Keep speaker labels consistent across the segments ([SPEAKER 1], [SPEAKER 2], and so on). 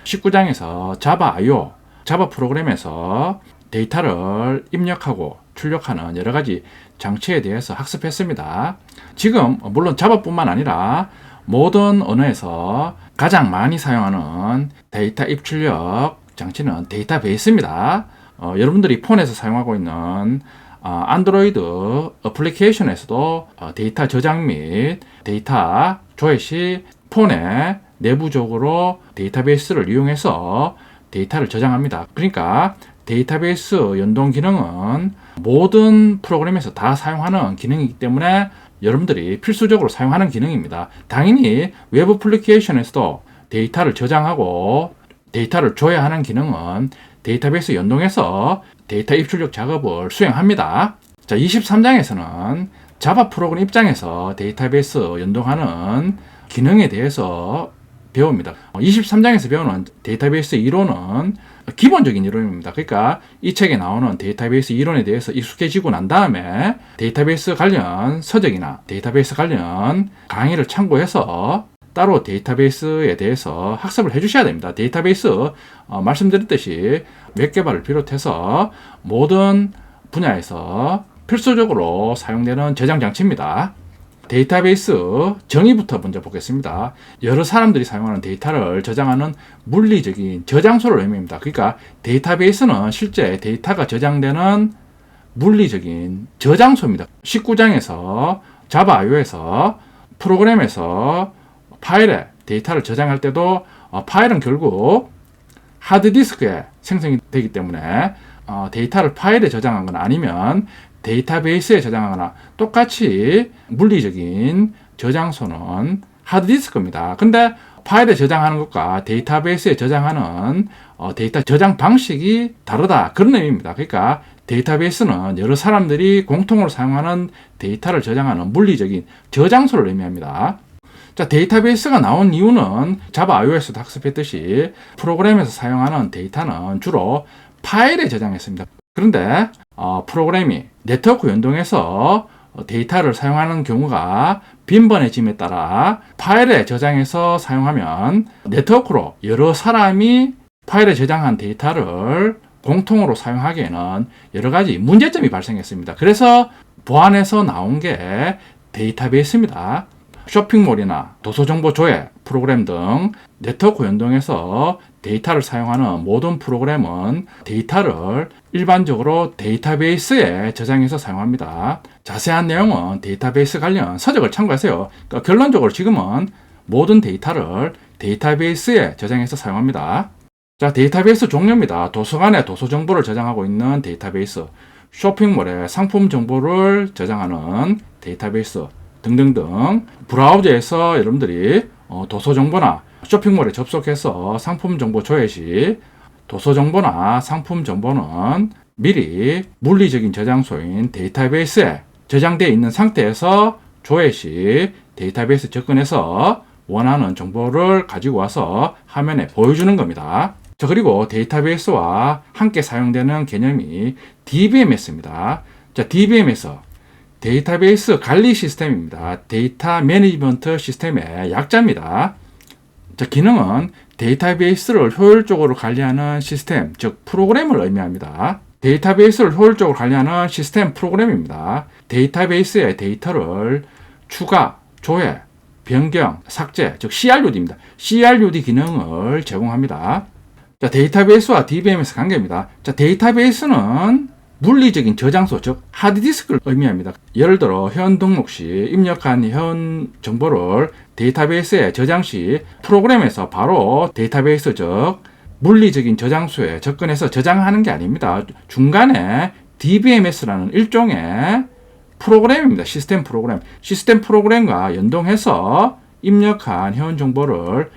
[SPEAKER 1] 19장에서 자바 자바 프로그램에서 데이터를 입력하고 출력하는 여러 가지 장치에 대해서 학습했습니다. 지금 물론 자바뿐만 아니라 모든 언어에서 가장 많이 사용하는 데이터 입출력 장치는 데이터베이스입니다. 여러분들이 폰에서 사용하고 있는 안드로이드 어플리케이션에서도 데이터 저장 및 데이터 조회 시 폰에 내부적으로 데이터베이스를 이용해서 데이터를 저장합니다. 그러니까 데이터베이스 연동 기능은 모든 프로그램에서 다 사용하는 기능이기 때문에 여러분들이 필수적으로 사용하는 기능입니다. 당연히 웹 어플리케이션에서도 데이터를 저장하고 데이터를 줘야 하는 기능은 데이터베이스 연동해서 데이터 입출력 작업을 수행합니다. 자, 23장에서는 자바 프로그램 입장에서 데이터베이스 연동하는 기능에 대해서 배웁니다. 23장에서 배우는 데이터베이스 이론은 기본적인 이론입니다. 그러니까 이 책에 나오는 데이터베이스 이론에 대해서 익숙해지고 난 다음에 데이터베이스 관련 서적이나 데이터베이스 관련 강의를 참고해서 따로 데이터베이스에 대해서 학습을 해주셔야 됩니다. 데이터베이스 말씀드렸듯이 웹 개발을 비롯해서 모든 분야에서 필수적으로 사용되는 저장 장치입니다. 데이터베이스 정의부터 먼저 보겠습니다. 여러 사람들이 사용하는 데이터를 저장하는 물리적인 저장소를 의미합니다. 그러니까 데이터베이스는 실제 데이터가 저장되는 물리적인 저장소입니다. 19장에서 자바 IO에서 프로그램에서 파일에 데이터를 저장할 때도 파일은 결국 하드디스크에 생성이 되기 때문에 데이터를 파일에 저장한 건 아니면 데이터베이스에 저장하거나 똑같이 물리적인 저장소는 하드디스크입니다. 근데 파일에 저장하는 것과 데이터베이스에 저장하는 데이터 저장 방식이 다르다. 그런 의미입니다. 그러니까 데이터베이스는 여러 사람들이 공통으로 사용하는 데이터를 저장하는 물리적인 저장소를 의미합니다. 자, 데이터베이스가 나온 이유는 자바 iOS도 학습했듯이 프로그램에서 사용하는 데이터는 주로 파일에 저장했습니다. 그런데 프로그램이 네트워크 연동해서 데이터를 사용하는 경우가 빈번해짐에 따라 파일에 저장해서 사용하면 네트워크로 여러 사람이 파일에 저장한 데이터를 공통으로 사용하기에는 여러 가지 문제점이 발생했습니다. 그래서 보안에서 나온 게 데이터베이스입니다. 쇼핑몰이나 도서정보 조회 프로그램 등 네트워크 연동해서 데이터를 사용하는 모든 프로그램은 데이터를 일반적으로 데이터베이스에 저장해서 사용합니다. 자세한 내용은 데이터베이스 관련 서적을 참고하세요. 그러니까 결론적으로 지금은 모든 데이터를 데이터베이스에 저장해서 사용합니다. 자, 데이터베이스 종류입니다. 도서관에 도서 정보를 저장하고 있는 데이터베이스, 쇼핑몰에 상품 정보를 저장하는 데이터베이스 등등등. 브라우저에서 여러분들이 도서 정보나 쇼핑몰에 접속해서 상품 정보 조회 시 도서 정보나 상품 정보는 미리 물리적인 저장소인 데이터베이스에 저장되어 있는 상태에서 조회 시 데이터베이스 접근해서 원하는 정보를 가지고 와서 화면에 보여주는 겁니다. 자, 그리고 데이터베이스와 함께 사용되는 개념이 DBMS입니다. 자, DBMS 데이터베이스 관리 시스템입니다. 데이터 매니지먼트 시스템의 약자입니다. 자, 기능은 데이터베이스를 효율적으로 관리하는 시스템, 즉 프로그램을 의미합니다. 데이터베이스를 효율적으로 관리하는 시스템 프로그램입니다. 데이터베이스의 데이터를 추가, 조회, 변경, 삭제, 즉 CRUD입니다. CRUD 기능을 제공합니다. 자, 데이터베이스와 DBMS 관계입니다. 자, 데이터베이스는 물리적인 저장소, 즉 하드디스크를 의미합니다. 예를 들어 회원 등록 시 입력한 회원 정보를 데이터베이스에 저장 시 프로그램에서 바로 데이터베이스, 즉 물리적인 저장소에 접근해서 저장하는 게 아닙니다. 중간에 DBMS라는 일종의 프로그램입니다. 시스템 프로그램. 시스템 프로그램과 연동해서 입력한 회원 정보를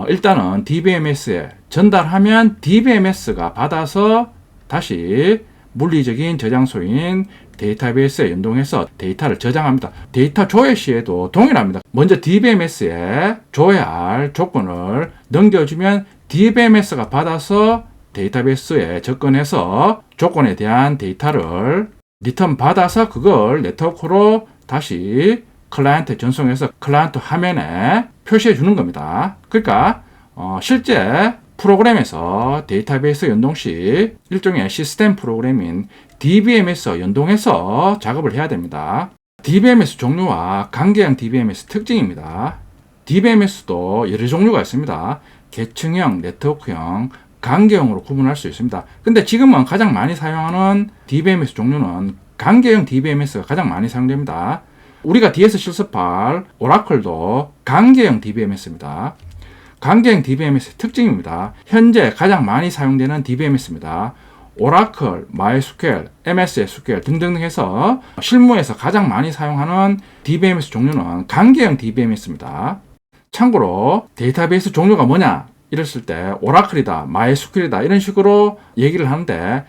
[SPEAKER 1] 일단은 DBMS에 전달하면 DBMS가 받아서 다시 물리적인 저장소인 데이터베이스에 연동해서 데이터를 저장합니다. 데이터 조회 시에도 동일합니다. 먼저 DBMS에 조회할 조건을 넘겨주면 DBMS가 받아서 데이터베이스에 접근해서 조건에 대한 데이터를 리턴 받아서 그걸 네트워크로 다시 클라이언트에 전송해서 클라이언트 화면에 표시해 주는 겁니다. 그러니까 실제 프로그램에서 데이터베이스 연동 시 일종의 시스템 프로그램인 DBMS 연동해서 작업을 해야 됩니다. DBMS 종류와 관계형 DBMS 특징입니다. DBMS도 여러 종류가 있습니다. 계층형, 네트워크형, 관계형으로 구분할 수 있습니다. 근데 지금은 가장 많이 사용하는 DBMS 종류는 관계형 DBMS가 가장 많이 사용됩니다. 우리가 뒤에서 실습할 오라클도 관계형 DBMS입니다. 관계형 DBMS의 특징입니다. 현재 가장 많이 사용되는 DBMS입니다. 오라클, MySQL, MS SQL 등등 해서 실무에서 가장 많이 사용하는 DBMS 종류는 관계형 DBMS입니다. 참고로 데이터베이스 종류가 뭐냐 이랬을 때 오라클이다, MySQL이다 이런 식으로 얘기를 하는데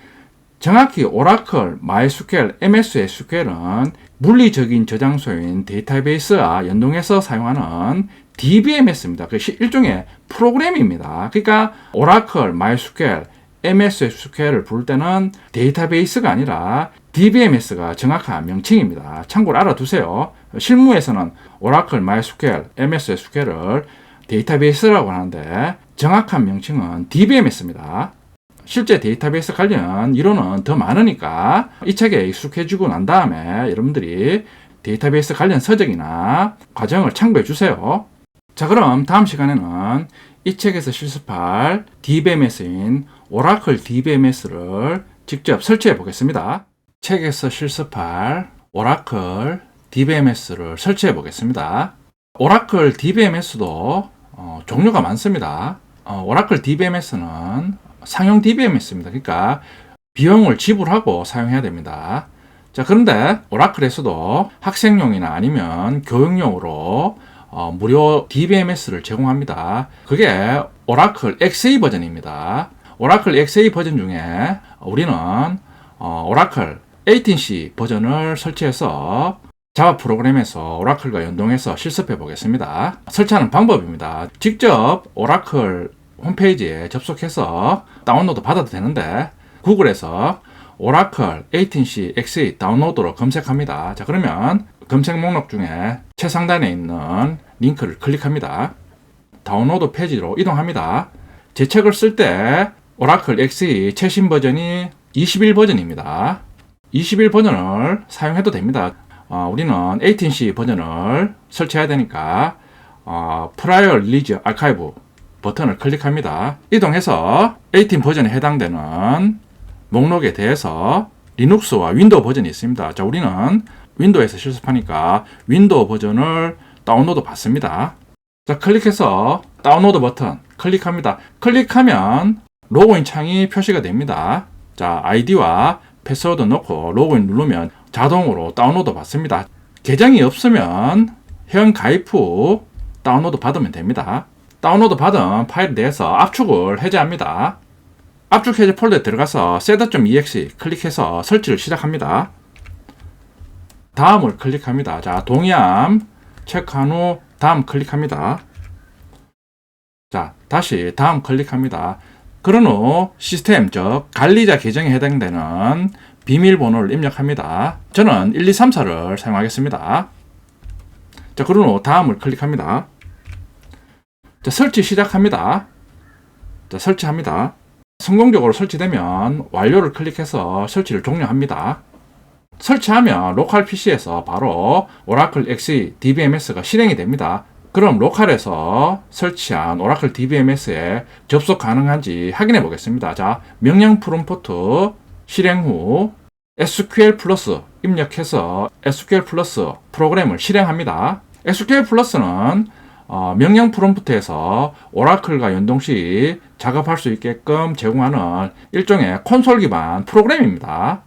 [SPEAKER 1] 정확히 오라클, MySQL, MS SQL은 물리적인 저장소인 데이터베이스와 연동해서 사용하는 DBMS입니다. 그 일종의 프로그램입니다. 그러니까 오라클, MySQL, MS SQL을 부를 때는 데이터베이스가 아니라 DBMS가 정확한 명칭입니다. 참고로 알아두세요. 실무에서는 오라클, MySQL, MS SQL을 데이터베이스라고 하는데 정확한 명칭은 DBMS입니다. 실제 데이터베이스 관련 이론은 더 많으니까 이 책에 익숙해지고 난 다음에 여러분들이 데이터베이스 관련 서적이나 과정을 참고해 주세요. 자, 그럼 다음 시간에는 이 책에서 실습할 DBMS인 오라클 DBMS를 직접 설치해 보겠습니다. 책에서 실습할 오라클 DBMS를 설치해 보겠습니다. 오라클 DBMS도 종류가 많습니다. 오라클 DBMS는 상용 DBMS입니다. 그러니까 비용을 지불하고 사용해야 됩니다. 자, 그런데 오라클에서도 학생용이나 아니면 교육용으로 무료 DBMS를 제공합니다. 그게 오라클 XA 버전입니다. 오라클 XA 버전 중에 우리는 오라클 18C 버전을 설치해서 자바 프로그램에서 오라클과 연동해서 실습해 보겠습니다. 설치하는 방법입니다. 직접 오라클 홈페이지에 접속해서 다운로드 받아도 되는데 구글에서 오라클 18C XE 다운로드로 검색합니다. 자, 그러면 검색 목록 중에 최상단에 있는 링크를 클릭합니다. 다운로드 페이지로 이동합니다. 제 책을 쓸 때 오라클 XE 최신 버전이 21 버전입니다. 21 버전을 사용해도 됩니다. 우리는 18C 버전을 설치해야 되니까 Prior Release Archive 버튼을 클릭합니다. 이동해서 18 버전에 해당되는 목록에 대해서 리눅스와 윈도우 버전이 있습니다. 자, 우리는 윈도우에서 실습하니까 윈도우 버전을 다운로드 받습니다. 자, 클릭해서 다운로드 버튼 클릭합니다. 클릭하면 로그인 창이 표시가 됩니다. 자, 아이디와 패스워드 넣고 로그인 누르면 자동으로 다운로드 받습니다. 계정이 없으면 회원 가입 후 다운로드 받으면 됩니다. 다운로드 받은 파일에 대해서 압축을 해제합니다. 압축 해제 폴더에 들어가서 set.exe 클릭해서 설치를 시작합니다. 다음을 클릭합니다. 자, 동의함 체크한 후 다음 클릭합니다. 자, 다시 다음 클릭합니다. 그런 후 시스템, 즉 관리자 계정에 해당되는 비밀번호를 입력합니다. 저는 1, 2, 3, 4를 사용하겠습니다. 자, 그런 후 다음을 클릭합니다. 자, 설치 시작합니다. 자, 설치합니다. 성공적으로 설치되면 완료를 클릭해서 설치를 종료합니다. 설치하면 로컬 PC에서 바로 오라클 XE DBMS가 실행이 됩니다. 그럼 로컬에서 설치한 오라클 DBMS에 접속 가능한지 확인해 보겠습니다. 자, 명령 프롬프트 실행 후 SQL 플러스 입력해서 SQL 플러스 프로그램을 실행합니다. SQL 플러스는 명령 프롬프트에서 오라클과 연동 시 작업할 수 있게끔 제공하는 일종의 콘솔 기반 프로그램입니다.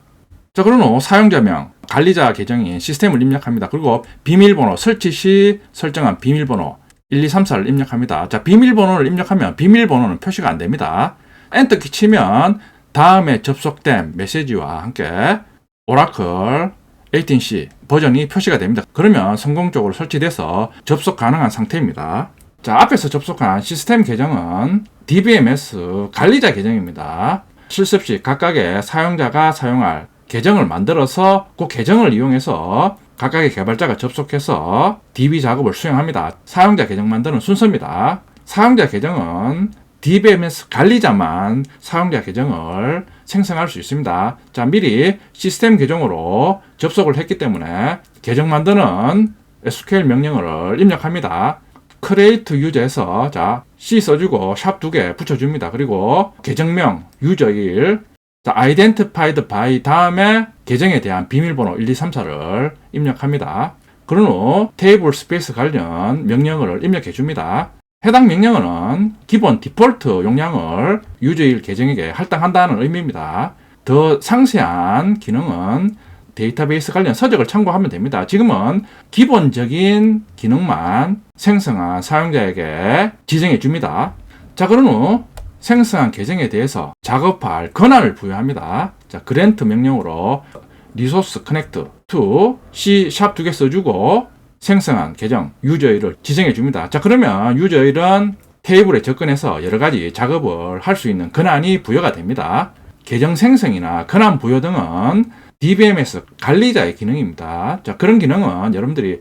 [SPEAKER 1] 자, 그런 후 사용자명, 관리자 계정인 시스템을 입력합니다. 그리고 비밀번호, 설치 시 설정한 비밀번호 1, 2, 3, 4를 입력합니다. 자, 비밀번호를 입력하면 비밀번호는 표시가 안 됩니다. 엔터키 치면 다음에 접속된 메시지와 함께 오라클 18C 버전이 표시가 됩니다. 그러면 성공적으로 설치돼서 접속 가능한 상태입니다. 자, 앞에서 접속한 시스템 계정은 DBMS 관리자 계정입니다. 실습 시 각각의 사용자가 사용할 계정을 만들어서 그 계정을 이용해서 각각의 개발자가 접속해서 DB 작업을 수행합니다. 사용자 계정 만드는 순서입니다. 사용자 계정은 DBMS 관리자만 사용자 계정을 생성할 수 있습니다. 자, 미리 시스템 계정으로 접속을 했기 때문에 계정 만드는 SQL 명령어를 입력합니다. create user에서 자, C 써주고 샵 2개 붙여줍니다. 그리고 계정명 user1 자, identified by 다음에 계정에 대한 비밀번호 1, 2, 3, 4를 입력합니다. 그런 후 테이블 스페이스 관련 명령어를 입력해 줍니다. 해당 명령어는 기본 디폴트 용량을 유저1 계정에게 할당한다는 의미입니다. 더 상세한 기능은 데이터베이스 관련 서적을 참고하면 됩니다. 지금은 기본적인 기능만 생성한 사용자에게 지정해 줍니다. 자, 그런 후 생성한 계정에 대해서 작업할 권한을 부여합니다. 자, grant 명령으로 resource connect to C# 2개 써주고 생성한 계정 user1을 지정해 줍니다. 자, 그러면 user1은 테이블에 접근해서 여러 가지 작업을 할 수 있는 권한이 부여가 됩니다. 계정 생성이나 권한 부여 등은 DBMS 관리자의 기능입니다. 자, 그런 기능은 여러분들이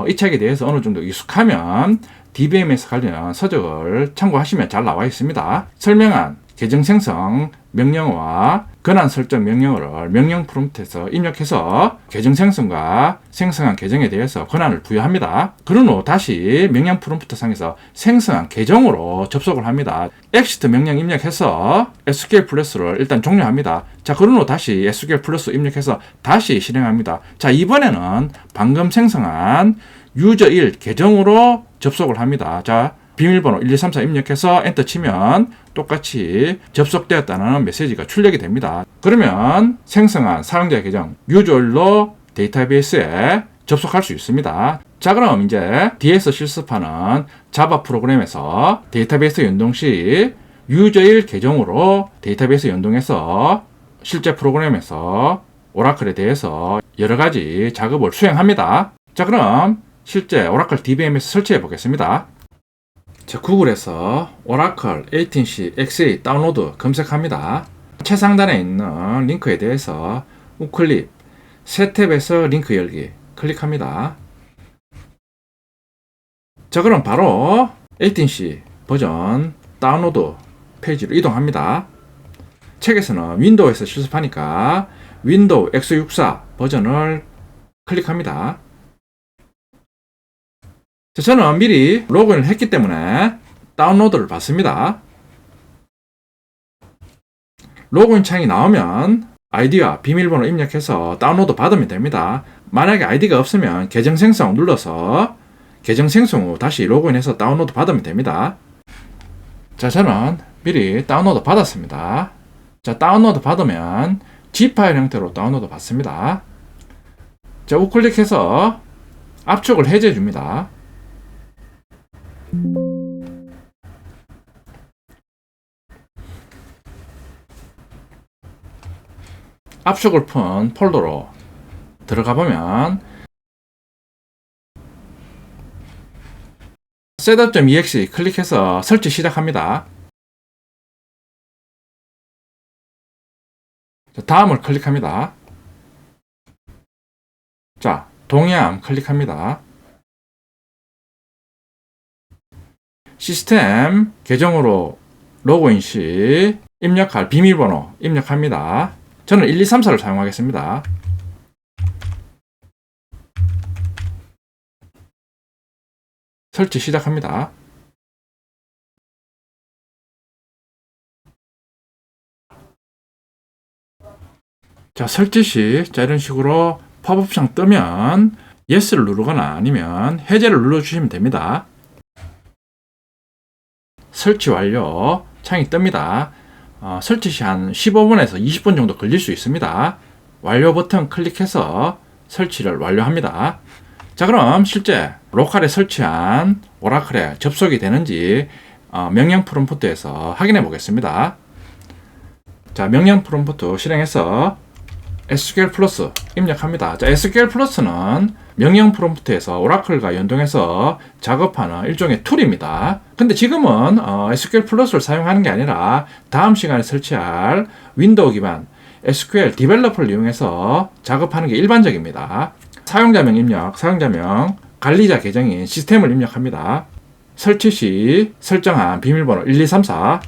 [SPEAKER 1] 이 책에 대해서 어느 정도 익숙하면 DBMS 관련 서적을 참고하시면 잘 나와 있습니다. 설명한 계정 생성 명령어와 권한 설정 명령어를 명령 프롬프트에서 입력해서 계정 생성과 생성한 계정에 대해서 권한을 부여합니다. 그런 후 다시 명령 프롬프트 상에서 생성한 계정으로 접속을 합니다. exit 명령 입력해서 SQL 플러스를 일단 종료합니다. 자, 그런 후 다시 SQL 플러스 입력해서 다시 실행합니다. 자, 이번에는 방금 생성한 user1 계정으로 접속을 합니다. 자, 비밀번호 1, 2, 3, 4 입력해서 엔터 치면 똑같이 접속되었다는 메시지가 출력이 됩니다. 그러면 생성한 사용자 계정 user로 데이터베이스에 접속할 수 있습니다. 자, 그럼 이제 뒤에서 실습하는 자바 프로그램에서 데이터베이스 연동 시 user1 계정으로 데이터베이스 연동해서 실제 프로그램에서 오라클에 대해서 여러 가지 작업을 수행합니다. 자, 그럼 실제 오라클 DBMS 설치해 보겠습니다. 자, 구글에서 오라클 18C XA 다운로드 검색합니다. 최상단에 있는 링크에 대해서 우클릭 새 탭에서 링크 열기 클릭합니다. 자, 그럼 바로 18C 버전 다운로드 페이지로 이동합니다. 책에서는 윈도우에서 실습하니까 윈도우 X64 버전을 클릭합니다. 자, 저는 미리 로그인을 했기 때문에 다운로드를 받습니다. 로그인 창이 나오면 아이디와 비밀번호 입력해서 다운로드 받으면 됩니다. 만약에 아이디가 없으면 계정 생성 눌러서 계정 생성 후 다시 로그인해서 다운로드 받으면 됩니다. 자, 저는 미리 다운로드 받았습니다. 자, 다운로드 받으면 G 파일 형태로 다운로드 받습니다. 자, 우클릭해서 압축을 해제해 줍니다. 압축을 푼 폴더로 들어가 보면 setup.exe 클릭해서 설치 시작합니다. 자, 다음을 클릭합니다. 자, 동의함 클릭합니다. 시스템 계정으로 로그인 시 입력할 비밀번호 입력합니다. 저는 1, 2, 3, 4를 사용하겠습니다. 설치 시작합니다. 자, 설치 시 이런 식으로 팝업창 뜨면 Yes를 누르거나 아니면 해제를 눌러주시면 됩니다. 설치 완료 창이 뜹니다. 설치 시 한 15분에서 20분 정도 걸릴 수 있습니다. 완료 버튼 클릭해서 설치를 완료합니다. 자, 그럼 실제 로컬에 설치한 오라클에 접속이 되는지 명령 프롬프트에서 확인해 보겠습니다. 자, 명령 프롬프트 실행해서 SQL 플러스 입력합니다. 자, SQL 플러스는 명령 프롬프트에서 오라클과 연동해서 작업하는 일종의 툴입니다. 근데 지금은 SQL 플러스를 사용하는 게 아니라 다음 시간에 설치할 윈도우 기반 SQL 디벨로퍼를 이용해서 작업하는 게 일반적입니다. 사용자명 입력, 사용자명, 관리자 계정인 시스템을 입력합니다. 설치 시 설정한 비밀번호 1234.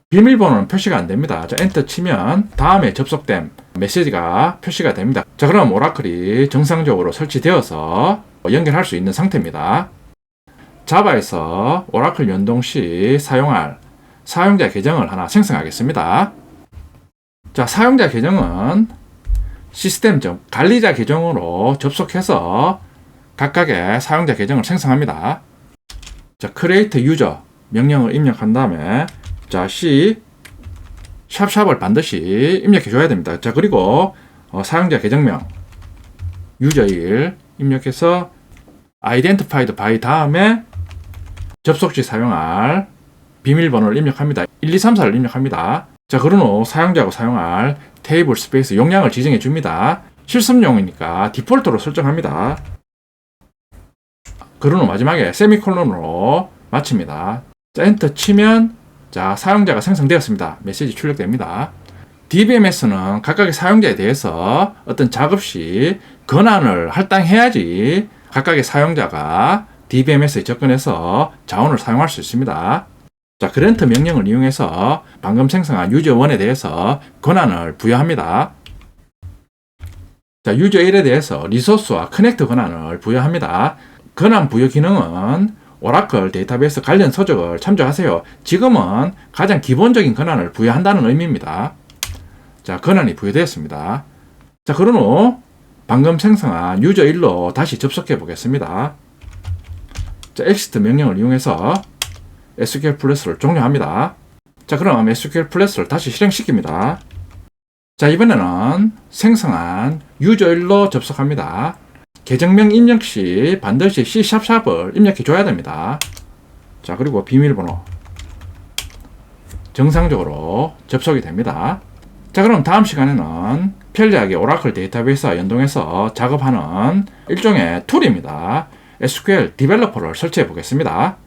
[SPEAKER 1] 비밀번호는 표시가 안 됩니다. 자, 엔터 치면 다음에 접속된 메시지가 표시가 됩니다. 자, 그럼 오라클이 정상적으로 설치되어서 연결할 수 있는 상태입니다. 자바에서 오라클 연동 시 사용할 사용자 계정을 하나 생성하겠습니다. 자, 사용자 계정은 시스템 관리자 계정으로 접속해서 각각의 사용자 계정을 생성합니다. 자, create user 명령을 입력한 다음에 자, C 샵샵을 반드시 입력해 줘야 됩니다. 자, 그리고 사용자 계정명 user1 입력해서 identified by 다음에 접속 시 사용할 비밀번호를 입력합니다. 1234를 입력합니다. 자, 그런 후 사용자가 사용할 테이블 스페이스 용량을 지정해 줍니다. 실습용이니까 디폴트로 설정합니다. 그런 후 마지막에 세미콜론으로 마칩니다. 자, 엔터 치면 자, 사용자가 생성되었습니다. 메시지 출력됩니다. DBMS는 각각의 사용자에 대해서 어떤 작업 시 권한을 할당해야지 각각의 사용자가 DBMS에 접근해서 자원을 사용할 수 있습니다. 자, 그랜트 명령을 이용해서 방금 생성한 유저1에 대해서 권한을 부여합니다. 자, 유저1에 대해서 리소스와 커넥트 권한을 부여합니다. 권한 부여 기능은 오라클 데이터베이스 관련 서적을 참조하세요. 지금은 가장 기본적인 권한을 부여한다는 의미입니다. 자, 권한이 부여되었습니다. 자, 그런 후 방금 생성한 유저1로 다시 접속해 보겠습니다. 자, exit 명령을 이용해서 SQL 플러스를 종료합니다. 자, 그럼 SQL 플러스를 다시 실행시킵니다. 자, 이번에는 생성한 유저1로 접속합니다. 계정명 입력 시 반드시 C#을 입력해 줘야 됩니다. 자, 그리고 비밀번호 정상적으로 접속이 됩니다. 자, 그럼 다음 시간에는 편리하게 오라클 데이터베이스와 연동해서 작업하는 일종의 툴입니다. SQL 디벨로퍼를 설치해 보겠습니다.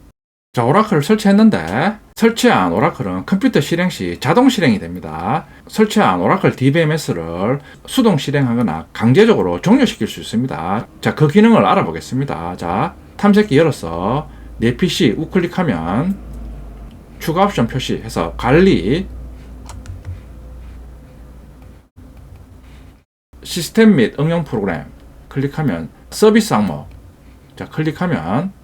[SPEAKER 1] 자, 오라클을 설치했는데 설치한 오라클은 컴퓨터 실행 시 자동 실행이 됩니다. 설치한 오라클 DBMS를 수동 실행하거나 강제적으로 종료시킬 수 있습니다. 자, 그 기능을 알아보겠습니다. 자, 탐색기 열어서 내 PC 우클릭하면 추가 옵션 표시해서 관리 시스템 및 응용 프로그램 클릭하면 서비스 항목 자, 클릭하면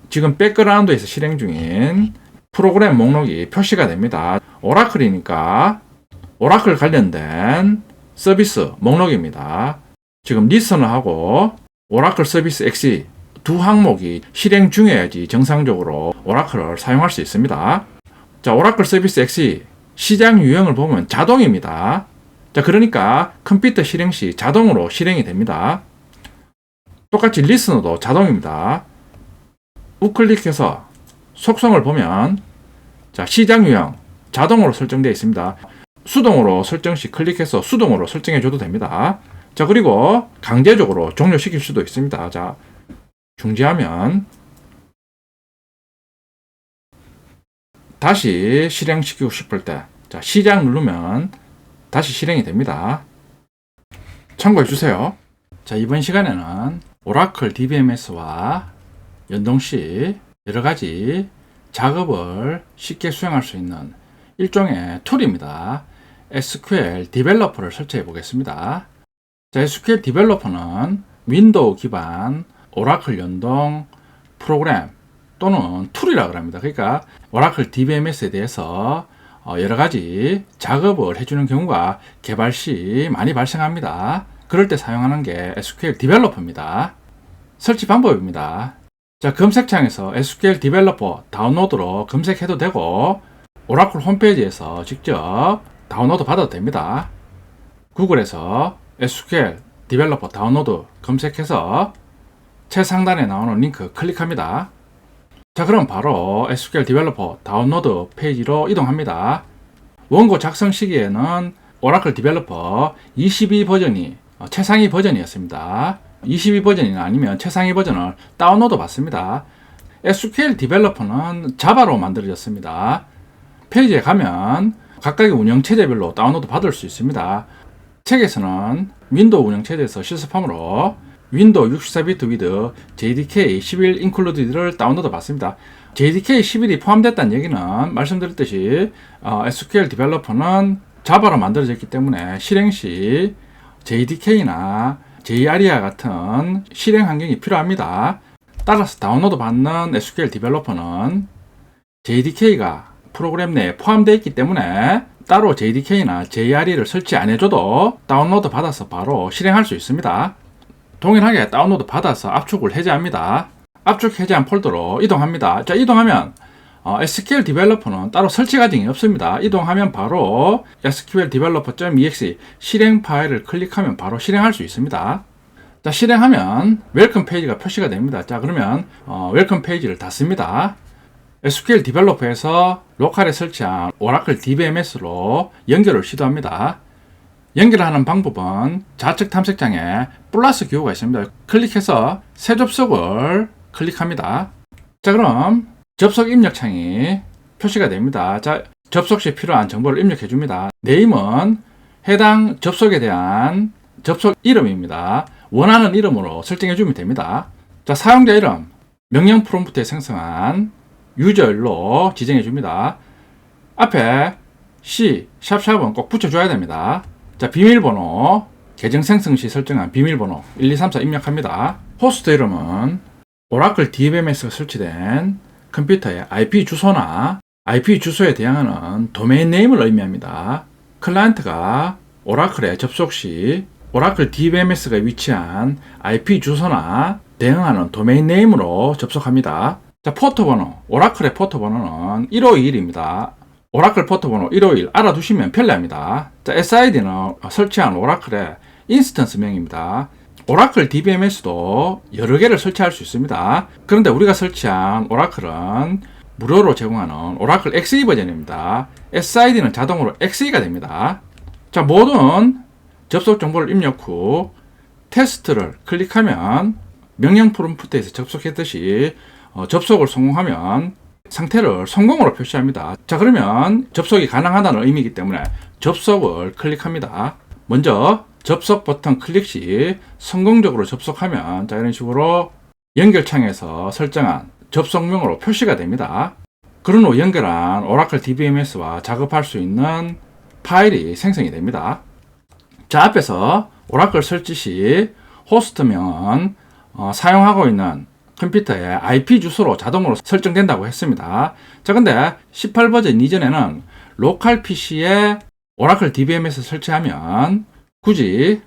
[SPEAKER 1] 지금 백그라운드에서 실행 중인 프로그램 목록이 표시가 됩니다. 오라클이니까 오라클 관련된 서비스 목록입니다. 지금 리스너하고 오라클 서비스 엑시 두 항목이 실행 중이어야지 정상적으로 오라클을 사용할 수 있습니다. 자, 오라클 서비스 엑시 시장 유형을 보면 자동입니다. 자, 그러니까 컴퓨터 실행 시 자동으로 실행이 됩니다. 똑같이 리스너도 자동입니다. 우클릭해서 속성을 보면 자, 시장 유형 자동으로 설정되어 있습니다. 수동으로 설정 시 클릭해서 수동으로 설정해 줘도 됩니다. 자, 그리고 강제적으로 종료시킬 수도 있습니다. 자, 중지하면 다시 실행시키고 싶을 때 자, 시작 누르면 다시 실행이 됩니다. 참고해 주세요. 자, 이번 시간에는 오라클 DBMS와 연동 시 여러 가지 작업을 쉽게 수행할 수 있는 일종의 툴입니다. SQL 디벨로퍼를 설치해 보겠습니다. 자, SQL 디벨로퍼는 윈도우 기반 오라클 연동 프로그램 또는 툴이라고 합니다. 그러니까 오라클 DBMS에 대해서 여러 가지 작업을 해주는 경우가 개발 시 많이 발생합니다. 그럴 때 사용하는 게 SQL 디벨로퍼입니다. 설치 방법입니다. 자, 검색창에서 SQL 디벨로퍼 다운로드로 검색해도 되고 오라클 홈페이지에서 직접 다운로드 받아도 됩니다. 구글에서 SQL 디벨로퍼 다운로드 검색해서 최상단에 나오는 링크 클릭합니다. 자, 그럼 바로 SQL 디벨로퍼 다운로드 페이지로 이동합니다. 원고 작성 시기에는 오라클 디벨로퍼 22 버전이 최상위 버전이었습니다. 22 버전이나 아니면 최상위 버전을 다운로드 받습니다. SQL 디벨로퍼는 자바로 만들어졌습니다. 페이지에 가면 각각의 운영체제별로 다운로드 받을 수 있습니다. 책에서는 윈도우 운영체제에서 실습함으로 윈도우 64비트 with JDK 11 included를 다운로드 받습니다. JDK 11이 포함됐다는 얘기는 말씀드렸듯이 SQL 디벨로퍼는 자바로 만들어졌기 때문에 실행 시 JDK나 JAREA 같은 실행 환경이 필요합니다. 따라서 다운로드 받는 SQL 디벨로퍼는 JDK가 프로그램 내에 포함되어 있기 때문에 따로 JDK나 JAREA를 설치 안 해줘도 다운로드 받아서 바로 실행할 수 있습니다. 동일하게 다운로드 받아서 압축을 해제합니다. 압축 해제한 폴더로 이동합니다. 자, 이동하면 SQL 디벨로퍼는 따로 설치 과정이 없습니다. 이동하면 바로 SQL developer.exe 실행 파일을 클릭하면 바로 실행할 수 있습니다. 자, 실행하면 웰컴 페이지가 표시가 됩니다. 자, 그러면 웰컴 페이지를 닫습니다. SQL 디벨로퍼에서 로컬에 설치한 오라클 DBMS로 연결을 시도합니다. 연결하는 방법은 좌측 탐색창에 플러스 기호가 있습니다. 클릭해서 새 접속을 클릭합니다. 자, 그럼 접속 입력 창이 표시가 됩니다. 자, 접속 시 필요한 정보를 입력해 줍니다. 네임은 해당 접속에 대한 접속 이름입니다. 원하는 이름으로 설정해 주면 됩니다. 자, 사용자 이름, 명령 프롬프트에 생성한 유저일로 지정해 줍니다. 앞에 C, 샵샵은 꼭 붙여줘야 됩니다. 자, 비밀번호, 계정 생성 시 설정한 비밀번호 1, 2, 3, 4 입력합니다. 호스트 이름은 오라클 DBMS가 설치된 컴퓨터의 IP 주소나 IP 주소에 대항하는 도메인 네임을 의미합니다. 클라이언트가 오라클에 접속 시 오라클 DBMS가 위치한 IP 주소나 대응하는 도메인 네임으로 접속합니다. 자, 포트 번호, 오라클의 포트 번호는 1521입니다. 오라클 포트 번호 151 알아두시면 편리합니다. 자, SID는 설치한 오라클의 인스턴스명입니다. 오라클 DBMS도 여러 개를 설치할 수 있습니다. 그런데 우리가 설치한 오라클은 무료로 제공하는 오라클 XE 버전입니다. SID는 자동으로 XE가 됩니다. 자, 모든 접속 정보를 입력 후 테스트를 클릭하면 명령 프롬프트에서 접속했듯이 접속을 성공하면 상태를 성공으로 표시합니다. 자, 그러면 접속이 가능하다는 의미이기 때문에 접속을 클릭합니다. 먼저 접속 버튼 클릭 시 성공적으로 접속하면 자, 이런 식으로 연결창에서 설정한 접속명으로 표시가 됩니다. 그런 후 연결한 오라클 DBMS와 작업할 수 있는 파일이 생성이 됩니다. 자, 앞에서 오라클 설치 시 호스트명은 사용하고 있는 컴퓨터의 IP 주소로 자동으로 설정된다고 했습니다. 자, 근데 18버전 이전에는 로컬 PC에 오라클 DBMS 설치하면 굳이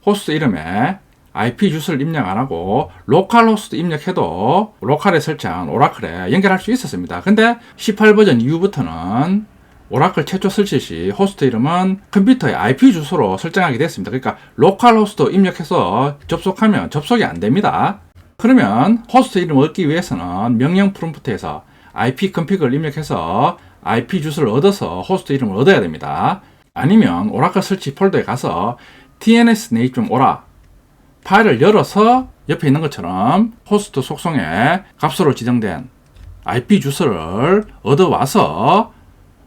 [SPEAKER 1] 호스트 이름에 IP 주소를 입력 안 하고 로컬 호스트 입력해도 로컬에 설치한 오라클에 연결할 수 있었습니다. 근데 18버전 이후부터는 오라클 최초 설치 시 호스트 이름은 컴퓨터의 IP 주소로 설정하게 됐습니다. 그러니까 로컬 호스트 입력해서 접속하면 접속이 안 됩니다. 그러면 호스트 이름을 얻기 위해서는 명령 프롬프트에서 IP config를 입력해서 IP 주소를 얻어서 호스트 이름을 얻어야 됩니다. 아니면 오라클 설치 폴더에 가서 tnsname.ora 파일을 열어서 옆에 있는 것처럼 호스트 속성의 값으로 지정된 IP 주소를 얻어와서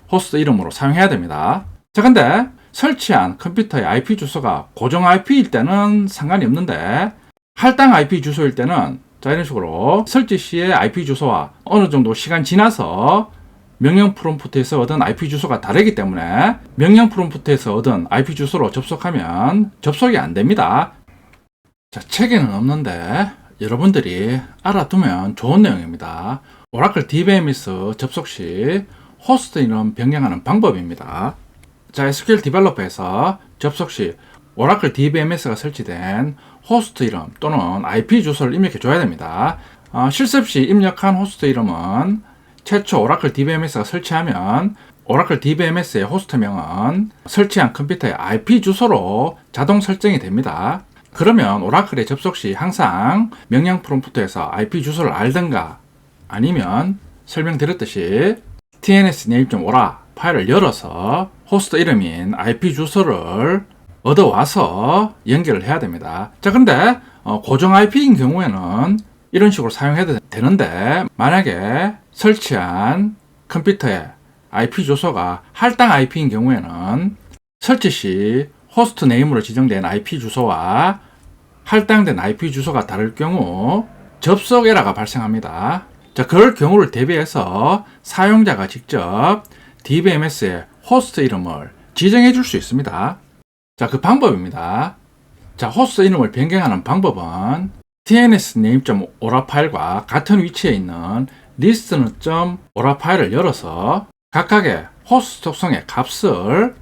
[SPEAKER 1] 호스트 이름으로 사용해야 됩니다. 자, 근데 설치한 컴퓨터의 IP 주소가 고정 IP일 때는 상관이 없는데 할당 IP 주소일 때는 자, 이런 식으로 설치 시의 IP 주소와 어느 정도 시간 지나서 명령 프롬프트에서 얻은 IP 주소가 다르기 때문에 명령 프롬프트에서 얻은 IP 주소로 접속하면 접속이 안 됩니다. 자, 책에는 없는데 여러분들이 알아두면 좋은 내용입니다. 오라클 DBMS 접속 시 호스트 이름 변경하는 방법입니다. 자, SQL 디벨로퍼에서 접속 시 오라클 DBMS가 설치된 호스트 이름 또는 IP 주소를 입력해 줘야 됩니다. 실습 시 입력한 호스트 이름은 최초 오라클 DBMS가 설치하면 오라클 DBMS의 호스트명은 설치한 컴퓨터의 IP 주소로 자동 설정이 됩니다. 그러면 오라클에 접속 시 항상 명령 프롬프트에서 IP 주소를 알든가 아니면 설명드렸듯이 tnsname.ora 파일을 열어서 호스트 이름인 IP 주소를 얻어와서 연결을 해야 됩니다. 자, 근데 고정 IP인 경우에는 이런 식으로 사용해도 되는데 만약에 설치한 컴퓨터의 IP 주소가 할당 IP인 경우에는 설치 시 호스트 네임으로 지정된 IP 주소와 할당된 IP 주소가 다를 경우 접속 에러가 발생합니다. 자, 그럴 경우를 대비해서 사용자가 직접 DBMS의 호스트 이름을 지정해 줄 수 있습니다. 자, 그 방법입니다. 자, 호스트 이름을 변경하는 방법은 tnsname.ora 파일과 같은 위치에 있는 listen.ora 파일을 열어서 각각의 호스트 속성의 값을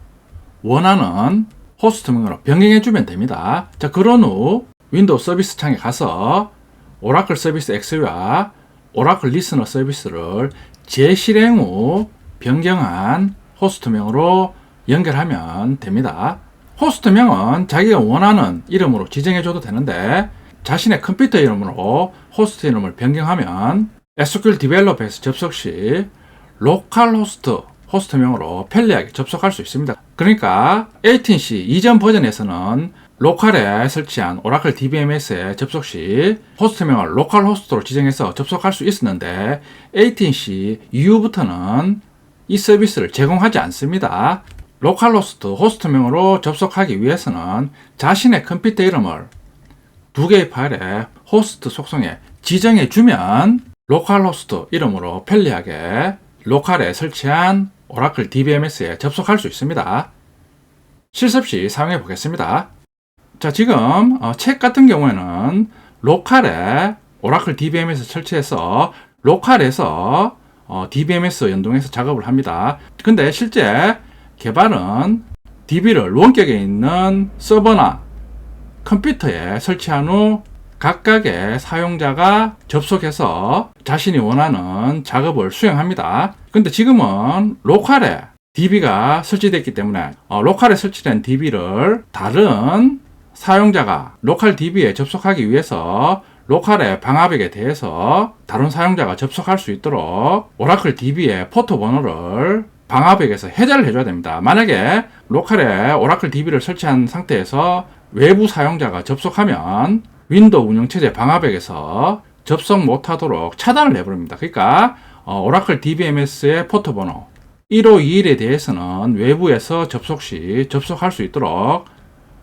[SPEAKER 1] 원하는 호스트명으로 변경해주면 됩니다. 자, 그런 후 윈도우 서비스 창에 가서 오라클 서비스 엑스와 오라클 리스너 서비스를 재실행 후 변경한 호스트명으로 연결하면 됩니다. 호스트명은 자기가 원하는 이름으로 지정해줘도 되는데 자신의 컴퓨터 이름으로 호스트 이름을 변경하면 SQL 디벨로퍼에서 접속 시 로컬 호스트명으로 편리하게 접속할 수 있습니다. 그러니까 18C 이전 버전에서는 로컬에 설치한 오라클 DBMS에 접속 시 호스트명을 로컬 호스트로 지정해서 접속할 수 있었는데 18C 이후부터는 이 서비스를 제공하지 않습니다. 로컬 호스트명으로 접속하기 위해서는 자신의 컴퓨터 이름을 두 개의 파일에 호스트 속성에 지정해 주면 로컬 호스트 이름으로 편리하게 로컬에 설치한 오라클 DBMS에 접속할 수 있습니다. 실습 시 사용해 보겠습니다. 자, 지금 책 같은 경우에는 로컬에 오라클 DBMS 설치해서 로컬에서 DBMS 연동해서 작업을 합니다. 근데 실제 개발은 DB를 원격에 있는 서버나 컴퓨터에 설치한 후 각각의 사용자가 접속해서 자신이 원하는 작업을 수행합니다. 근데 지금은 로컬에 DB가 설치됐기 때문에 로컬에 설치된 DB를 다른 사용자가 로컬 DB에 접속하기 위해서 로컬의 방화벽에 대해서 다른 사용자가 접속할 수 있도록 오라클 DB의 포트 번호를 방화벽에서 해제를 해줘야 됩니다. 만약에 로컬에 오라클 DB를 설치한 상태에서 외부 사용자가 접속하면 윈도우 운영체제 방화벽에서 접속 못하도록 차단을 해버립니다. 그러니까 오라클 DBMS의 포트 번호 1521에 대해서는 외부에서 접속 시 접속할 수 있도록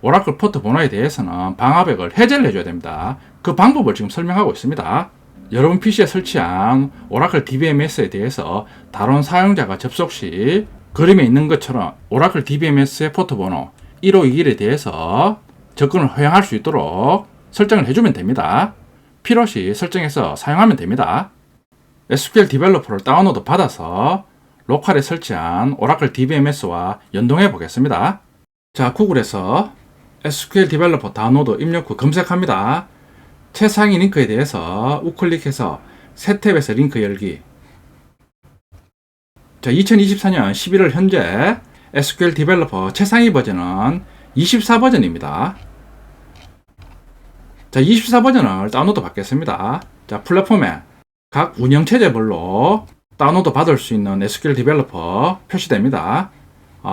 [SPEAKER 1] 오라클 포트 번호에 대해서는 방화벽을 해제를 해줘야 됩니다. 그 방법을 지금 설명하고 있습니다. 여러분 PC에 설치한 오라클 DBMS에 대해서 다른 사용자가 접속 시 그림에 있는 것처럼 오라클 DBMS의 포트 번호 1521에 대해서 접근을 허용할 수 있도록 설정을 해주면 됩니다. 필요시 설정해서 사용하면 됩니다. SQL 디벨로퍼를 다운로드 받아서 로컬에 설치한 오라클 DBMS와 연동해 보겠습니다. 자, 구글에서 SQL 디벨로퍼 다운로드 입력 후 검색합니다. 최상위 링크에 대해서 우클릭해서 새 탭에서 링크 열기. 자, 2024년 11월 현재 SQL 디벨로퍼 최상위 버전은 24버전입니다. 자, 24버전을 다운로드 받겠습니다. 자, 플랫폼에 각 운영체제별로 다운로드 받을 수 있는 SQL 디벨로퍼 표시됩니다.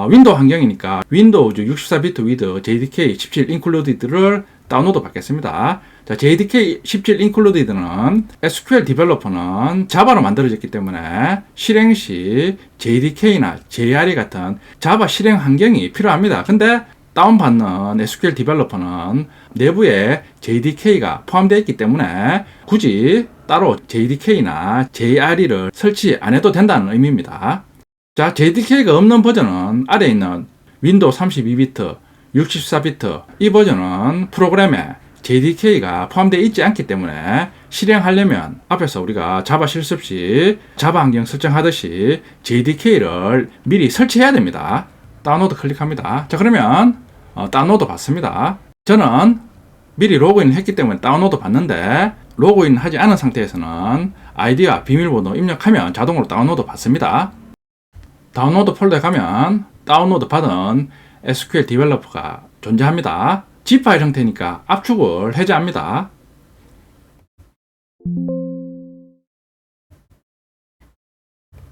[SPEAKER 1] 윈도우 환경이니까 윈도우즈 64비트 위드 JDK 17 인클루디드를 다운로드 받겠습니다. 자, JDK 17 인클루디드는 SQL 디벨로퍼는 자바로 만들어졌기 때문에 실행 시 JDK나 JRE 같은 자바 실행 환경이 필요합니다. 근데 다운받는 SQL 디벨로퍼는 내부에 JDK가 포함되어 있기 때문에 굳이 따로 JDK나 JRE를 설치 안 해도 된다는 의미입니다. 자, JDK가 없는 버전은 아래에 있는 윈도우 32비트, 64비트 이 버전은 프로그램에 JDK가 포함되어 있지 않기 때문에 실행하려면 앞에서 우리가 자바 실습 시 자바 환경 설정하듯이 JDK를 미리 설치해야 됩니다. 다운로드 클릭합니다. 자, 그러면 다운로드 받습니다. 저는 미리 로그인을 했기 때문에 다운로드 받는데 로그인 하지 않은 상태에서는 아이디와 비밀번호 입력하면 자동으로 다운로드 받습니다. 다운로드 폴더에 가면 다운로드 받은 SQL 디벨로퍼가 존재합니다. zip 파일 형태니까 압축을 해제합니다.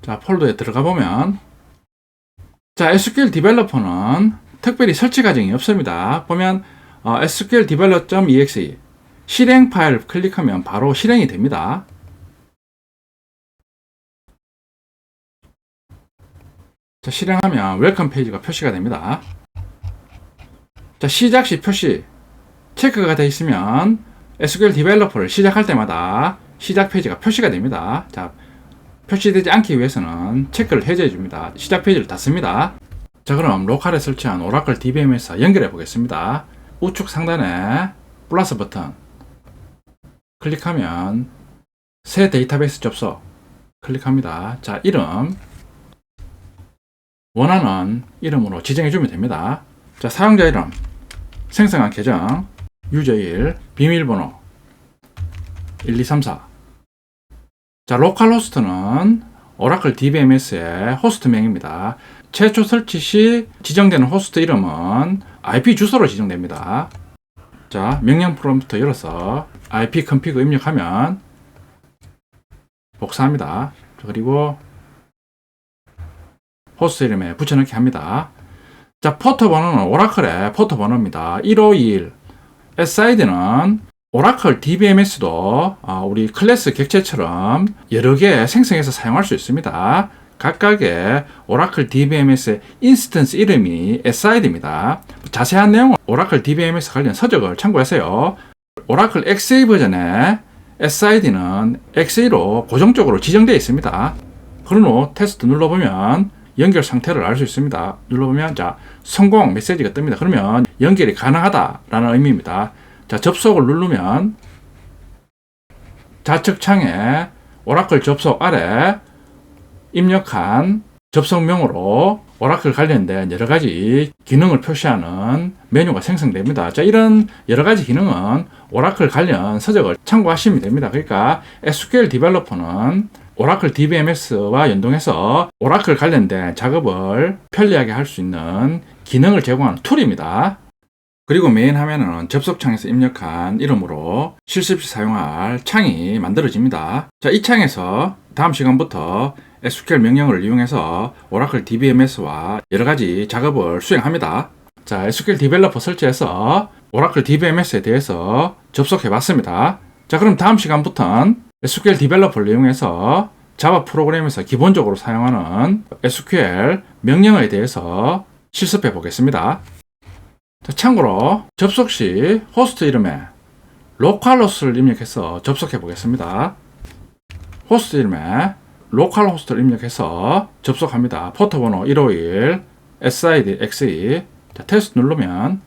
[SPEAKER 1] 자, 폴더에 들어가 보면 자, SQL 디벨로퍼는 특별히 설치 과정이 없습니다. 보면 SQL develop.exe 실행 파일 클릭하면 바로 실행이 됩니다. 자, 실행하면 웰컴 페이지가 표시가 됩니다. 자, 시작 시 표시 체크가 되어 있으면 SQL 디벨로퍼를 시작할 때마다 시작 페이지가 표시가 됩니다. 자, 표시되지 않기 위해서는 체크를 해제해 줍니다. 시작 페이지를 닫습니다. 자, 그럼 로컬에 설치한 오라클 DBMS 연결해 보겠습니다. 우측 상단에 플러스 버튼 클릭하면 새 데이터베이스 접속 클릭합니다. 자, 이름 원하는 이름으로 지정해 주면 됩니다. 자, 사용자 이름, 생성한 계정, 유저일, 비밀번호 1234. 자, 로컬 호스트는 오라클 DBMS의 호스트명입니다. 최초 설치 시 지정되는 호스트 이름은 IP 주소로 지정됩니다. 자, 명령 프롬프트 열어서 IP config 입력하면 복사합니다. 그리고 호스트 이름에 붙여넣기 합니다. 자, 포트 번호는 오라클의 포트 번호입니다. 1521. SID는 오라클 DBMS도 우리 클래스 객체처럼 여러 개 생성해서 사용할 수 있습니다. 각각의 오라클 DBMS 인스턴스 이름이 SID입니다. 자세한 내용은 오라클 DBMS 관련 서적을 참고하세요. 오라클 XA 버전의 SID는 XA로 고정적으로 지정되어 있습니다. 그런 후 테스트 눌러보면 연결 상태를 알 수 있습니다. 눌러보면 자, 성공 메시지가 뜹니다. 그러면 연결이 가능하다라는 의미입니다. 자, 접속을 누르면 좌측 창에 오라클 접속 아래 입력한 접속명으로 오라클 관련된 여러 가지 기능을 표시하는 메뉴가 생성됩니다. 자, 이런 여러 가지 기능은 오라클 관련 서적을 참고하시면 됩니다. 그러니까 SQL 디벨로퍼는 오라클 DBMS와 연동해서 오라클 관련된 작업을 편리하게 할 수 있는 기능을 제공하는 툴입니다. 그리고 메인 화면은 접속창에서 입력한 이름으로 실습 시 사용할 창이 만들어집니다. 자, 이 창에서 다음 시간부터 SQL 명령을 이용해서 오라클 DBMS와 여러 가지 작업을 수행합니다. 자, SQL 디벨로퍼 설치해서 오라클 DBMS에 대해서 접속해 봤습니다. 자, 그럼 다음 시간부터는 SQL 디벨로퍼를 이용해서 자바 프로그램에서 기본적으로 사용하는 SQL 명령에 대해서 실습해 보겠습니다. 자, 참고로 접속 시 호스트 이름에 로컬호스트를 입력해서 접속해 보겠습니다. 호스트 이름에 로컬 호스트를 입력해서 접속합니다. 포트 번호 151 SID XE. 자, 테스트 누르면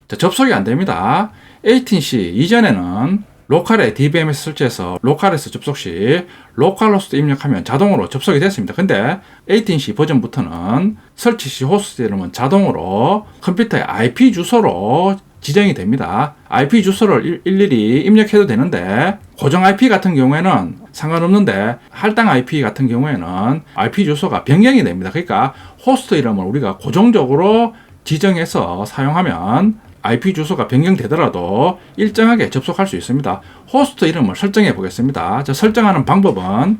[SPEAKER 1] 자, 접속이 안 됩니다. 18C 이전에는 로컬에 DBMS 설치해서 로컬에서 접속 시 로컬 호스트 입력하면 자동으로 접속이 됐습니다. 근데 18C 버전부터는 설치 시 호스트 이름은 자동으로 컴퓨터의 IP 주소로 지정이 됩니다. IP 주소를 일일이 입력해도 되는데 고정 IP 같은 경우에는 상관없는데 할당 IP 같은 경우에는 IP 주소가 변경이 됩니다. 그러니까 호스트 이름을 우리가 고정적으로 지정해서 사용하면 IP 주소가 변경되더라도 일정하게 접속할 수 있습니다. 호스트 이름을 설정해 보겠습니다. 자, 설정하는 방법은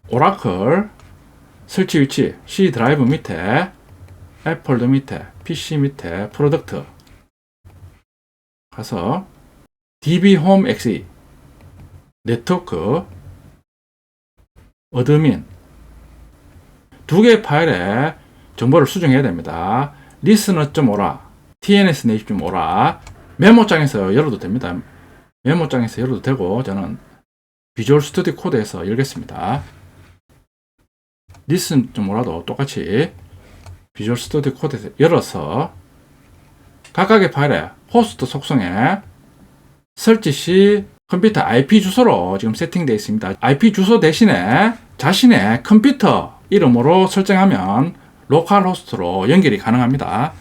[SPEAKER 1] 오라클 설치 위치 C 드라이브 밑에 앱 폴더 밑에 PC 밑에 프로덕트 가서 DB 홈 XE 네트워크 어드민 두 개의 파일에 정보를 수정해야 됩니다. listener.ora TNS native.ora 메모장에서 열어도 됩니다. 메모장에서 열어도 되고 저는 비주얼 스튜디오 코드에서 열겠습니다. listen.ora도 똑같이 비주얼 스튜디오 코드에서 열어서 각각의 파일에 호스트 속성에 설치 시 컴퓨터 IP 주소로 지금 세팅되어 있습니다. IP 주소 대신에 자신의 컴퓨터 이름으로 설정하면 로컬 호스트로 연결이 가능합니다.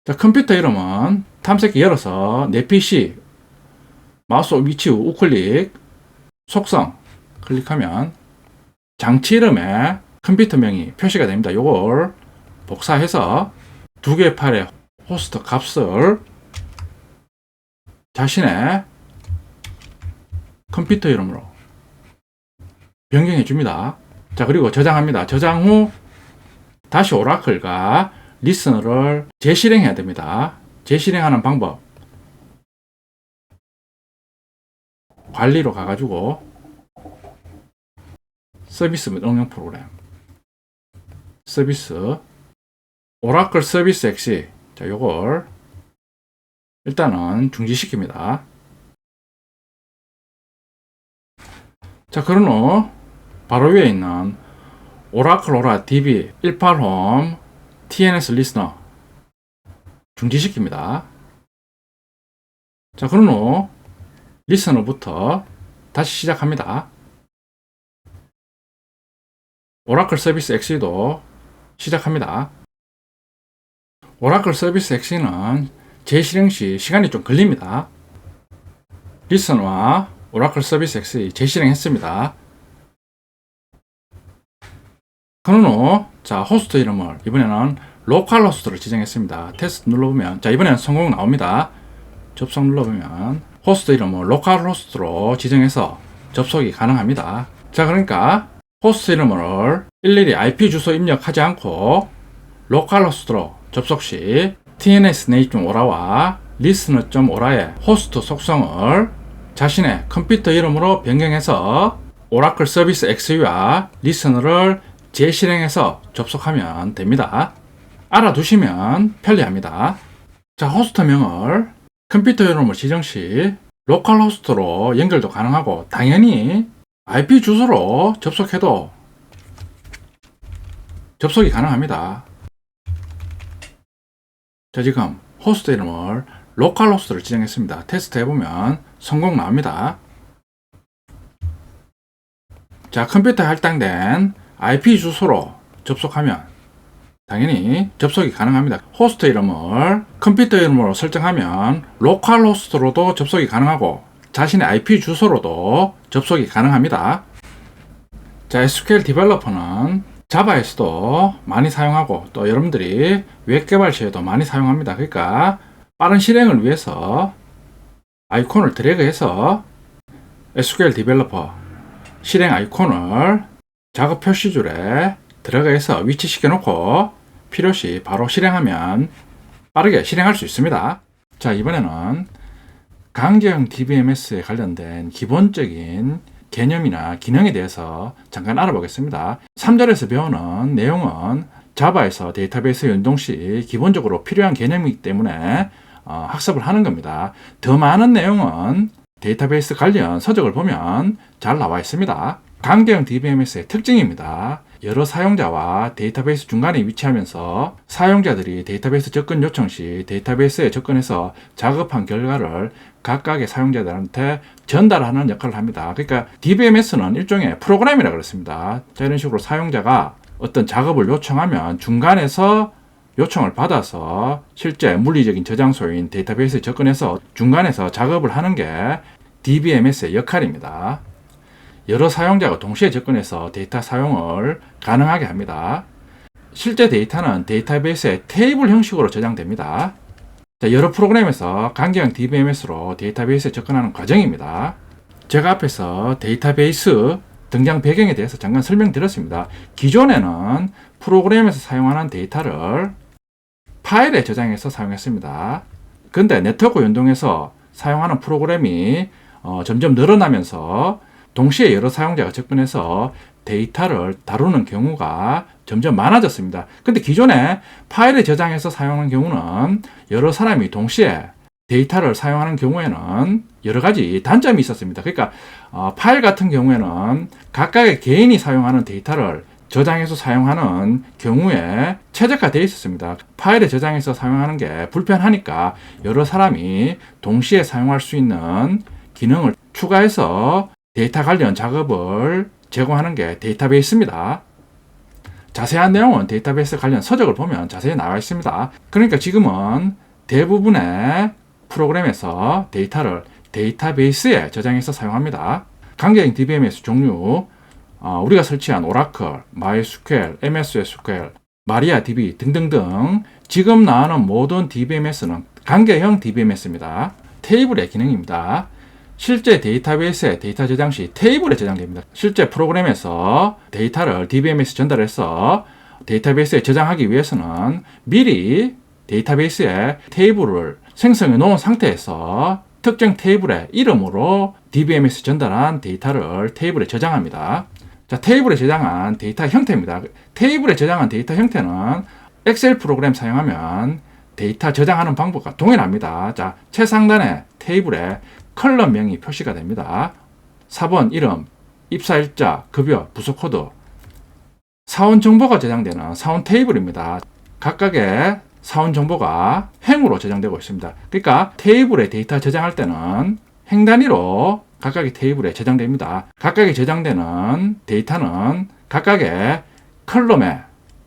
[SPEAKER 1] 자, 컴퓨터 이름은 탐색기 열어서 내 PC 마우스 위치 우클릭 속성 클릭하면 장치 이름에 컴퓨터명이 표시가 됩니다. 요걸 복사해서 두 개의 파일의 호스트 값을 자신의 컴퓨터 이름으로 변경해 줍니다. 자, 그리고 저장합니다. 저장 후 다시 오라클과 리스너를 재실행해야 됩니다. 재실행하는 방법 관리로 가가지고 서비스 응용 프로그램 서비스 오라클 서비스 엑시 자, 요걸 일단은 중지시킵니다. 자, 그런 후 바로 위에 있는 오라클 오라 DB 18홈 TNS 리스너 중지시킵니다. 자, 그런 후 리스너부터 다시 시작합니다. 오라클 서비스 XE도 시작합니다. 오라클 서비스 XE는 재실행 시 시간이 좀 걸립니다. 리스너와 오라클 서비스 XE 재실행했습니다. 그런 후 자, 호스트 이름을 이번에는 로컬 호스트를 지정했습니다. 테스트 눌러보면 자, 이번에는 성공 나옵니다. 접속 눌러보면 호스트 이름을 로컬 호스트로 지정해서 접속이 가능합니다. 자, 그러니까 호스트 이름을 일일이 IP 주소 입력하지 않고 로컬 호스트로 접속 시 tnsnate.ora와 listener.ora의 호스트 속성을 자신의 컴퓨터 이름으로 변경해서 오라클 서비스 XE와 리스너를 재실행해서 접속하면 됩니다. 알아두시면 편리합니다. 자, 호스트명을 컴퓨터 이름을 지정 시 로컬 호스트로 연결도 가능하고 당연히 IP 주소로 접속해도 접속이 가능합니다. 자, 지금 호스트 이름을 로컬 호스트를 지정했습니다. 테스트 해보면 성공 나옵니다. 자, 컴퓨터에 할당된 IP 주소로 접속하면 당연히 접속이 가능합니다. 호스트 이름을 컴퓨터 이름으로 설정하면 로컬 호스트로도 접속이 가능하고 자신의 IP 주소로도 접속이 가능합니다. 자, SQL 디벨로퍼는 자바에서도 많이 사용하고 또 여러분들이 웹 개발 시에도 많이 사용합니다. 그러니까 빠른 실행을 위해서 아이콘을 드래그해서 SQL 디벨로퍼 실행 아이콘을 작업 표시줄에 들어가서 위치시켜 놓고 필요시 바로 실행하면 빠르게 실행할 수 있습니다. 자, 이번에는 강제형 DBMS에 관련된 기본적인 개념이나 기능에 대해서 잠깐 알아보겠습니다. 3절에서 배우는 내용은 자바에서 데이터베이스 연동 시 기본적으로 필요한 개념이기 때문에 학습을 하는 겁니다. 더 많은 내용은 데이터베이스 관련 서적을 보면 잘 나와 있습니다. 강제형 DBMS의 특징입니다. 여러 사용자와 데이터베이스 중간에 위치하면서 사용자들이 데이터베이스 접근 요청 시 데이터베이스에 접근해서 작업한 결과를 각각의 사용자들한테 전달하는 역할을 합니다. 그러니까 DBMS는 일종의 프로그램이라고 그랬습니다. 자, 이런 식으로 사용자가 어떤 작업을 요청하면 중간에서 요청을 받아서 실제 물리적인 저장소인 데이터베이스에 접근해서 중간에서 작업을 하는 게 DBMS의 역할입니다. 여러 사용자가 동시에 접근해서 데이터 사용을 가능하게 합니다. 실제 데이터는 데이터베이스의 테이블 형식으로 저장됩니다. 자, 여러 프로그램에서 강제형 DBMS로 데이터베이스에 접근하는 과정입니다. 제가 앞에서 데이터베이스 등장 배경에 대해서 잠깐 설명드렸습니다. 기존에는 프로그램에서 사용하는 데이터를 파일에 저장해서 사용했습니다. 그런데 네트워크 연동해서 사용하는 프로그램이 점점 늘어나면서 동시에 여러 사용자가 접근해서 데이터를 다루는 경우가 점점 많아졌습니다. 근데 기존에 파일에 저장해서 사용하는 경우는 여러 사람이 동시에 데이터를 사용하는 경우에는 여러 가지 단점이 있었습니다. 그러니까 파일 같은 경우에는 각각의 개인이 사용하는 데이터를 저장해서 사용하는 경우에 최적화되어 있었습니다. 파일에 저장해서 사용하는 게 불편하니까 여러 사람이 동시에 사용할 수 있는 기능을 추가해서 데이터 관련 작업을 제공하는 게 데이터베이스입니다. 자세한 내용은 데이터베이스 관련 서적을 보면 자세히 나와 있습니다. 그러니까 지금은 대부분의 프로그램에서 데이터를 데이터베이스에 저장해서 사용합니다. 강제형 DBMS 종류, 우리가 설치한 오라클, MySQL, MS SQL, MariaDB 등등등 지금 나오는 모든 DBMS는 강제형 DBMS입니다. 테이블의 기능입니다. 실제 데이터베이스에 데이터 저장 시 테이블에 저장됩니다. 실제 프로그램에서 데이터를 DBMS 전달해서 데이터베이스에 저장하기 위해서는 미리 데이터베이스에 테이블을 생성해 놓은 상태에서 특정 테이블의 이름으로 DBMS 전달한 데이터를 테이블에 저장합니다. 자, 테이블에 저장한 데이터 형태입니다. 테이블에 저장한 데이터 형태는 엑셀 프로그램 사용하면 데이터 저장하는 방법과 동일합니다. 자, 최상단의 테이블에 컬럼명이 표시가 됩니다. 사본, 이름, 입사일자, 급여, 부서 코드. 사원 정보가 저장되는 사원 테이블입니다. 각각의 사원 정보가 행으로 저장되고 있습니다. 그러니까 테이블에 데이터 저장할 때는 행 단위로 각각의 테이블에 저장됩니다. 각각의 저장되는 데이터는 각각의 컬럼에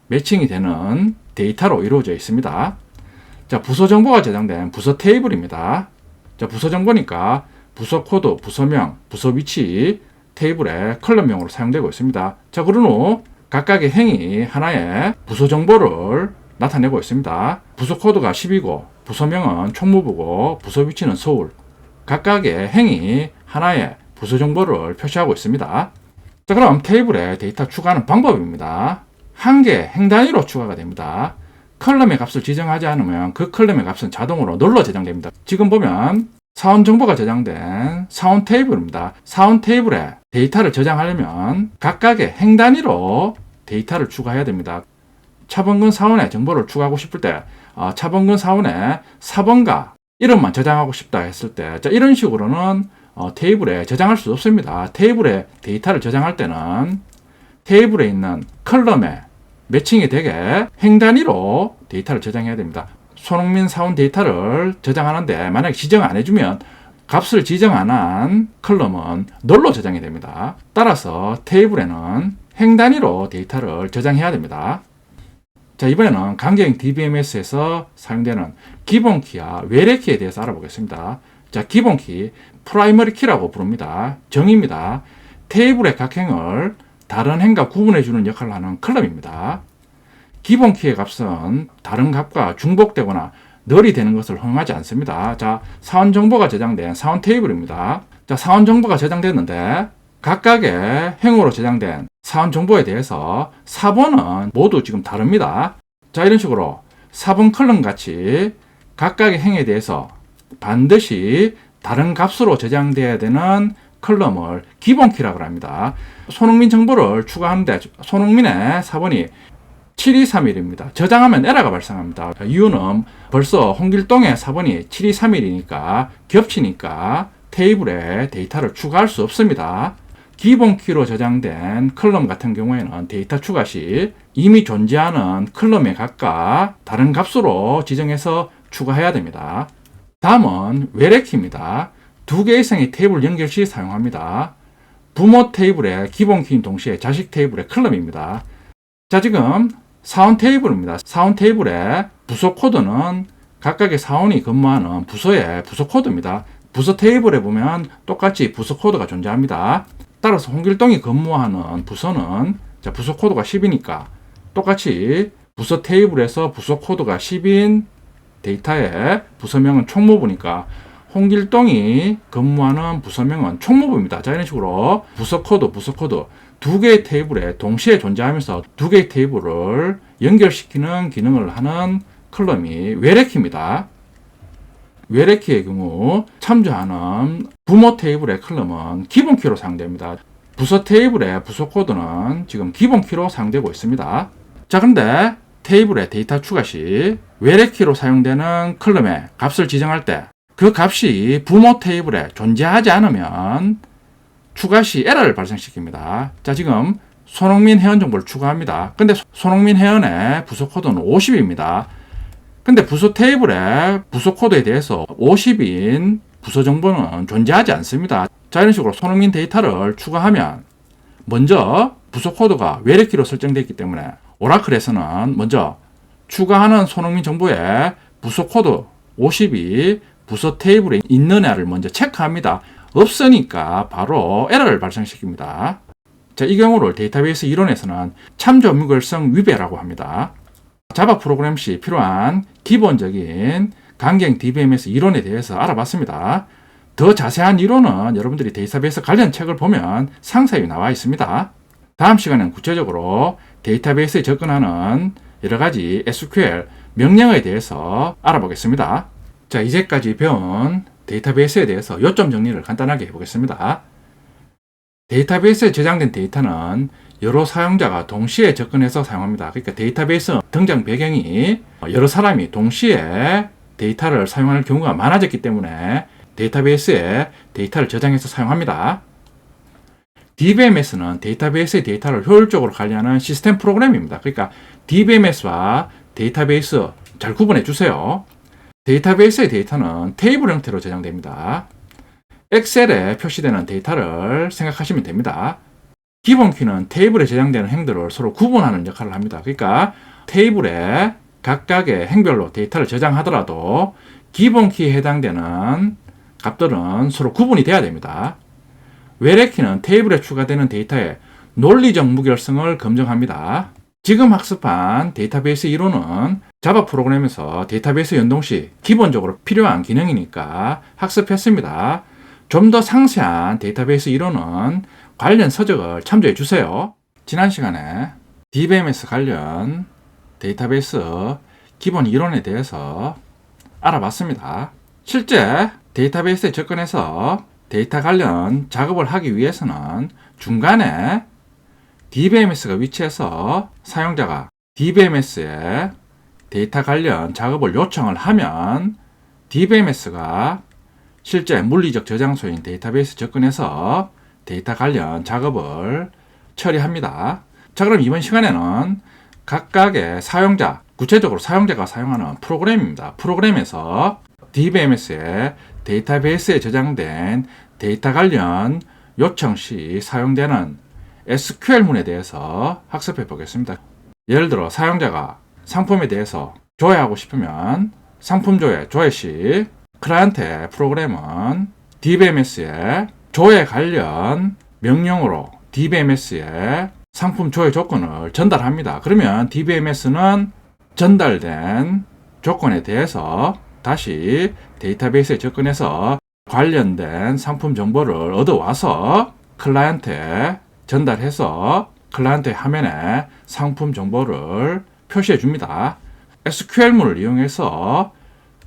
[SPEAKER 1] 매칭이 되는 데이터로 이루어져 있습니다. 자, 부서 정보가 저장된 부서 테이블입니다. 자, 부서 정보니까 부서 코드, 부서명, 부서 위치 테이블에 컬럼명으로 사용되고 있습니다. 자, 그런 후 각각의 행이 하나의 부서 정보를 나타내고 있습니다. 부서 코드가 10이고 부서명은 총무부고 부서 위치는 서울. 각각의 행이 하나의 부서 정보를 표시하고 있습니다. 자, 그럼 테이블에 데이터 추가하는 방법입니다. 한 개 행 단위로 추가가 됩니다. 컬럼의 값을 지정하지 않으면 그 컬럼의 값은 자동으로 널로 저장됩니다. 지금 보면 사원 정보가 저장된 사원 테이블입니다. 사원 테이블에 데이터를 저장하려면 각각의 행 단위로 데이터를 추가해야 됩니다. 차범근 사원의 정보를 추가하고 싶을 때 차범근 사원의 사번과 이름만 저장하고 싶다 했을 때, 자, 이런 식으로는 테이블에 저장할 수 없습니다. 테이블에 데이터를 저장할 때는 테이블에 있는 컬럼에 매칭이 되게 행 단위로 데이터를 저장해야 됩니다. 손흥민 사원 데이터를 저장하는데 만약에 지정 안 해주면 값을 지정 안 한 컬럼은 널로 저장이 됩니다. 따라서 테이블에는 행 단위로 데이터를 저장해야 됩니다. 자, 이번에는 강경 DBMS에서 사용되는 기본키와 외래키에 대해서 알아보겠습니다. 자, 기본키, 프라이머리 키라고 부릅니다. 정의입니다. 테이블의 각 행을 다른 행과 구분해주는 역할을 하는 컬럼입니다. 기본키의 값은 다른 값과 중복되거나 널이 되는 것을 허용하지 않습니다. 자, 사원 정보가 저장된 사원 테이블입니다. 자, 사원 정보가 저장됐는데 각각의 행으로 저장된 사원 정보에 대해서 사본은 모두 지금 다릅니다. 자, 이런 식으로 사본 컬럼 같이 각각의 행에 대해서 반드시 다른 값으로 저장되어야 되는 컬럼을 기본키라고 합니다. 손흥민 정보를 추가하는데 손흥민의 사본이 7231입니다. 저장하면 에러가 발생합니다. 이유는 벌써 홍길동의 사본이 7231이니까 겹치니까 테이블에 데이터를 추가할 수 없습니다. 기본키로 저장된 컬럼 같은 경우에는 데이터 추가 시 이미 존재하는 컬럼의 값과 다른 값으로 지정해서 추가해야 됩니다. 다음은 외래키입니다. 두 개 이상의 테이블 연결 시 사용합니다. 부모 테이블의 기본키인 동시에 자식 테이블의 컬럼입니다. 자, 지금 사원 테이블입니다. 사원 테이블의 부서 코드는 각각의 사원이 근무하는 부서의 부서 코드입니다. 부서 테이블에 보면 똑같이 부서 코드가 존재합니다. 따라서 홍길동이 근무하는 부서는 자, 부서 코드가 10이니까 똑같이 부서 테이블에서 부서 코드가 10인 데이터의 부서명은 총무부니까 홍길동이 근무하는 부서명은 총무부입니다. 자, 이런 식으로 부서 코드 두 개의 테이블에 동시에 존재하면서 두 개의 테이블을 연결시키는 기능을 하는 컬럼이 외래키입니다. 외래키의 경우 참조하는 부모 테이블의 컬럼은 기본키로 사용됩니다. 부서 테이블의 부서 코드는 지금 기본키로 사용되고 있습니다. 자, 그런데 테이블의 데이터 추가 시 외래키로 사용되는 컬럼의 값을 지정할 때 그 값이 부모 테이블에 존재하지 않으면 추가 시 에러를 발생시킵니다. 자, 지금 손흥민 회원 정보를 추가합니다. 근데 손흥민 회원의 부서 코드는 50입니다. 근데 부서 테이블의 부서 코드에 대해서 50인 부서 정보는 존재하지 않습니다. 자, 이런 식으로 손흥민 데이터를 추가하면 먼저 부서 코드가 외래키로 설정되어 있기 때문에 오라클에서는 먼저 추가하는 손흥민 정보의 부서 코드 50이 부서 테이블에 있느냐를 먼저 체크합니다. 없으니까 바로 에러를 발생시킵니다. 자, 이 경우를 데이터베이스 이론에서는 참조 무결성 위배라고 합니다. 자바 프로그램 시 필요한 기본적인 강경 DBMS 이론에 대해서 알아봤습니다. 더 자세한 이론은 여러분들이 데이터베이스 관련 책을 보면 상세히 나와 있습니다. 다음 시간에는 구체적으로 데이터베이스에 접근하는 여러가지 SQL 명령어에 대해서 알아보겠습니다. 자, 이제까지 배운 데이터베이스에 대해서 요점 정리를 간단하게 해보겠습니다. 데이터베이스에 저장된 데이터는 여러 사용자가 동시에 접근해서 사용합니다. 그러니까 데이터베이스 등장 배경이 여러 사람이 동시에 데이터를 사용하는 경우가 많아졌기 때문에 데이터베이스에 데이터를 저장해서 사용합니다. DBMS는 데이터베이스의 데이터를 효율적으로 관리하는 시스템 프로그램입니다. 그러니까 DBMS와 데이터베이스 잘 구분해 주세요. 데이터베이스의 데이터는 테이블 형태로 저장됩니다. 엑셀에 표시되는 데이터를 생각하시면 됩니다. 기본 키는 테이블에 저장되는 행들을 서로 구분하는 역할을 합니다. 그러니까 테이블에 각각의 행별로 데이터를 저장하더라도 기본 키에 해당되는 값들은 서로 구분이 돼야 됩니다. 외래 키는 테이블에 추가되는 데이터의 논리적 무결성을 검증합니다. 지금 학습한 데이터베이스 이론은 자바 프로그램에서 데이터베이스 연동 시 기본적으로 필요한 기능이니까 학습했습니다. 좀 더 상세한 데이터베이스 이론은 관련 서적을 참조해 주세요. 지난 시간에 DBMS 관련 데이터베이스 기본 이론에 대해서 알아봤습니다. 실제 데이터베이스에 접근해서 데이터 관련 작업을 하기 위해서는 중간에 DBMS가 위치해서 사용자가 DBMS에 데이터 관련 작업을 요청을 하면 DBMS가 실제 물리적 저장소인 데이터베이스 접근해서 데이터 관련 작업을 처리합니다. 자, 그럼 이번 시간에는 각각의 사용자, 구체적으로 사용자가 사용하는 프로그램입니다. 프로그램에서 DBMS에 데이터베이스에 저장된 데이터 관련 요청 시 사용되는 SQL문에 대해서 학습해 보겠습니다. 예를 들어 사용자가 상품에 대해서 조회하고 싶으면 상품 조회 시 클라이언트 프로그램은 DBMS에 조회 관련 명령으로 DBMS에 상품 조회 조건을 전달합니다. 그러면 DBMS는 전달된 조건에 대해서 다시 데이터베이스에 접근해서 관련된 상품 정보를 얻어와서 클라이언트에 전달해서 클라이언트 화면에 상품 정보를 표시해 줍니다. SQL문을 이용해서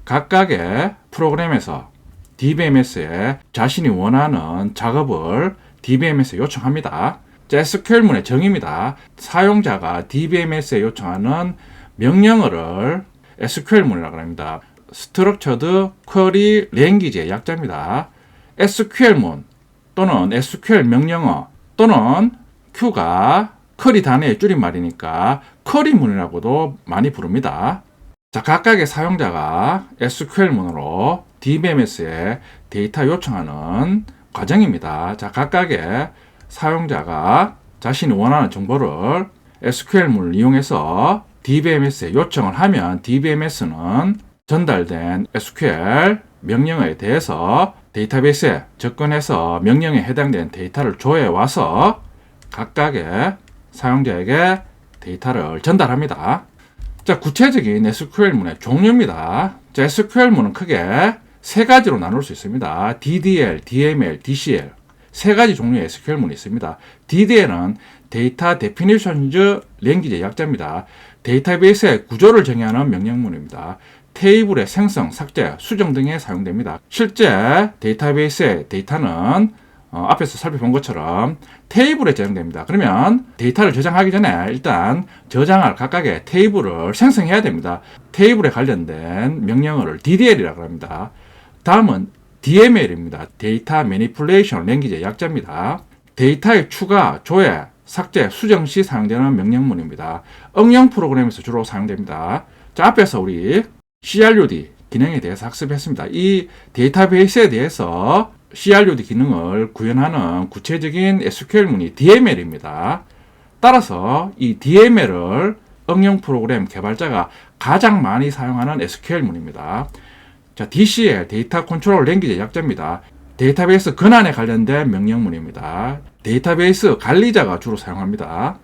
[SPEAKER 1] 각각의 프로그램에서 DBMS에 자신이 원하는 작업을 DBMS에 요청합니다. SQL문의 정의입니다. 사용자가 DBMS에 요청하는 명령어를 SQL문이라고 합니다. Structured Query Language의 약자입니다. SQL문 또는 SQL 명령어 또는 Q가 쿼리 단어의 줄임말이니까 쿼리문이라고도 많이 부릅니다. 자, 각각의 사용자가 SQL문으로 DBMS에 데이터 요청하는 과정입니다. 자, 각각의 사용자가 자신이 원하는 정보를 SQL문을 이용해서 DBMS에 요청을 하면 DBMS는 전달된 SQL 명령어에 대해서 데이터베이스에 접근해서 명령에 해당되는 데이터를 조회해 와서 각각의 사용자에게 데이터를 전달합니다. 자, 구체적인 SQL문의 종류입니다. 자, SQL문은 크게 세 가지로 나눌 수 있습니다. DDL, DML, DCL 세 가지 종류의 SQL문이 있습니다. DDL은 Data Definitions Language의 약자입니다. 데이터베이스의 구조를 정의하는 명령문입니다. 테이블의 생성, 삭제, 수정 등에 사용됩니다. 실제 데이터베이스의 데이터는 앞에서 살펴본 것처럼 테이블에 저장됩니다. 그러면 데이터를 저장하기 전에 일단 저장할 각각의 테이블을 생성해야 됩니다. 테이블에 관련된 명령어를 DDL이라고 합니다. 다음은 DML입니다. Data Manipulation Language의 약자입니다. 데이터의 추가, 조회, 삭제, 수정 시 사용되는 명령문입니다. 응용 프로그램에서 주로 사용됩니다. 자, 앞에서 우리 CRUD 기능에 대해서 학습했습니다. 이 데이터베이스에 대해서 CRUD 기능을 구현하는 구체적인 SQL문이 DML입니다. 따라서 이 DML을 응용 프로그램 개발자가 가장 많이 사용하는 SQL문입니다. 자, DCL, 데이터 컨트롤 랭귀지의 약자입니다. 데이터베이스 근한에 관련된 명령문입니다. 데이터베이스 관리자가 주로 사용합니다.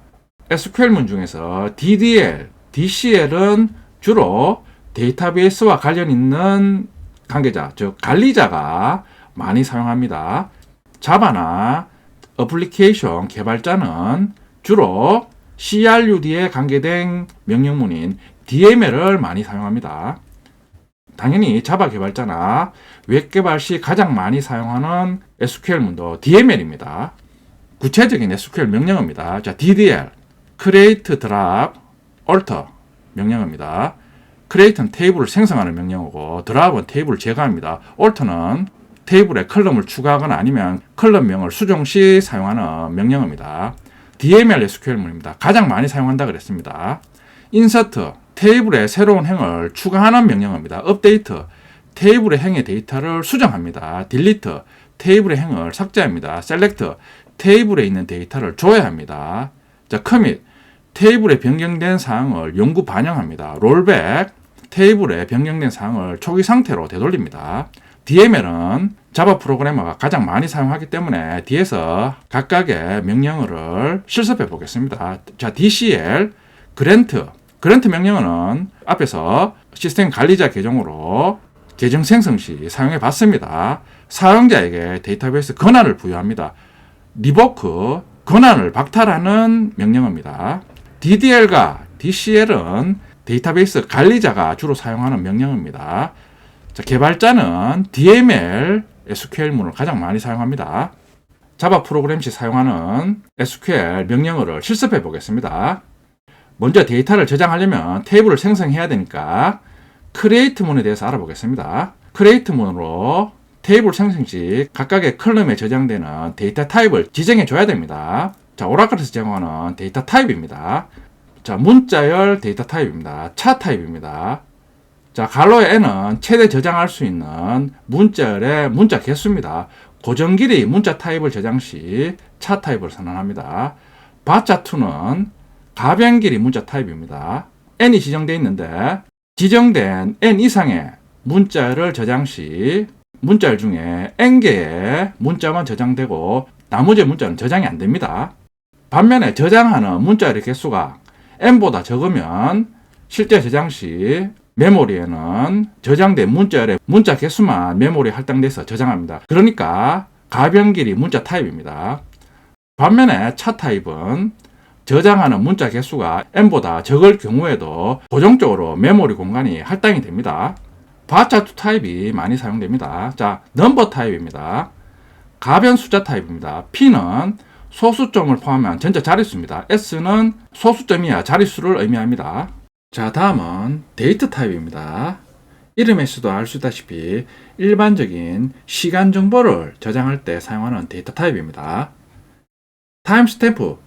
[SPEAKER 1] SQL문 중에서 DDL, DCL은 주로 데이터베이스와 관련 있는 관계자, 즉 관리자가 많이 사용합니다. 자바나 어플리케이션 개발자는 주로 CRUD에 관계된 명령문인 DML을 많이 사용합니다. 당연히 자바 개발자나 웹 개발 시 가장 많이 사용하는 SQL문도 DML입니다. 구체적인 SQL 명령어입니다. 자, DDL, create, drop, alter 명령어입니다. create는 테이블을 생성하는 명령어고, drop은 테이블을 제거합니다. alter는 테이블에 컬럼을 추가하거나 아니면 컬럼명을 수정 시 사용하는 명령어입니다. DML SQL문입니다. 가장 많이 사용한다 그랬습니다. insert, 테이블에 새로운 행을 추가하는 명령어입니다. update, 테이블의 행의 데이터를 수정합니다. delete, 테이블의 행을 삭제합니다. select, 테이블에 있는 데이터를 조회합니다. 자, commit, 테이블에 변경된 사항을 영구 반영합니다. rollback, 테이블에 변경된 사항을 초기 상태로 되돌립니다. DML은 자바 프로그래머가 가장 많이 사용하기 때문에 뒤에서 각각의 명령어를 실습해 보겠습니다. 자, DCL, grant 명령어는 앞에서 시스템 관리자 계정으로 계정 생성 시 사용해 봤습니다. 사용자에게 데이터베이스 권한을 부여합니다. revoke, 권한을 박탈하는 명령어입니다. DDL과 DCL은 데이터베이스 관리자가 주로 사용하는 명령어입니다. 자, 개발자는 DML SQL문을 가장 많이 사용합니다. 자바 프로그램 시 사용하는 SQL 명령어를 실습해 보겠습니다. 먼저 데이터를 저장하려면 테이블을 생성해야 되니까 create 문에 대해서 알아보겠습니다. create 문으로 테이블 생성 시 각각의 컬럼에 저장되는 데이터 타입을 지정해 줘야 됩니다. 자, 오라클에서 제공하는 데이터 타입입니다. 자, 문자열 데이터 타입입니다. 차 타입입니다. 자, 갈로의 n은 최대 저장할 수 있는 문자열의 문자 개수입니다. 고정 길이 문자 타입을 저장 시 차 타입을 선언합니다. 바자2는 가변 길이 문자 타입입니다. n이 지정되어 있는데 지정된 n 이상의 문자열을 저장 시 문자열 중에 n개의 문자만 저장되고 나머지 문자는 저장이 안 됩니다. 반면에 저장하는 문자열의 개수가 n보다 적으면 실제 저장 시 메모리에는 저장된 문자열의 문자 개수만 메모리에 할당돼서 저장합니다. 그러니까 가변 길이 문자 타입입니다. 반면에 차 타입은 저장하는 문자 개수가 n보다 적을 경우에도 고정적으로 메모리 공간이 할당이 됩니다. 바자2 타입이 많이 사용됩니다. 자, 넘버 타입입니다. 가변 숫자 타입입니다. P는 소수점을 포함한 전체 자릿수입니다. S는 소수점 이하 자릿수를 의미합니다. 자, 다음은 데이트 타입입니다. 이름에서도 알 수 있다시피 일반적인 시간 정보를 저장할 때 사용하는 데이터 타입입니다. 타임스탬프,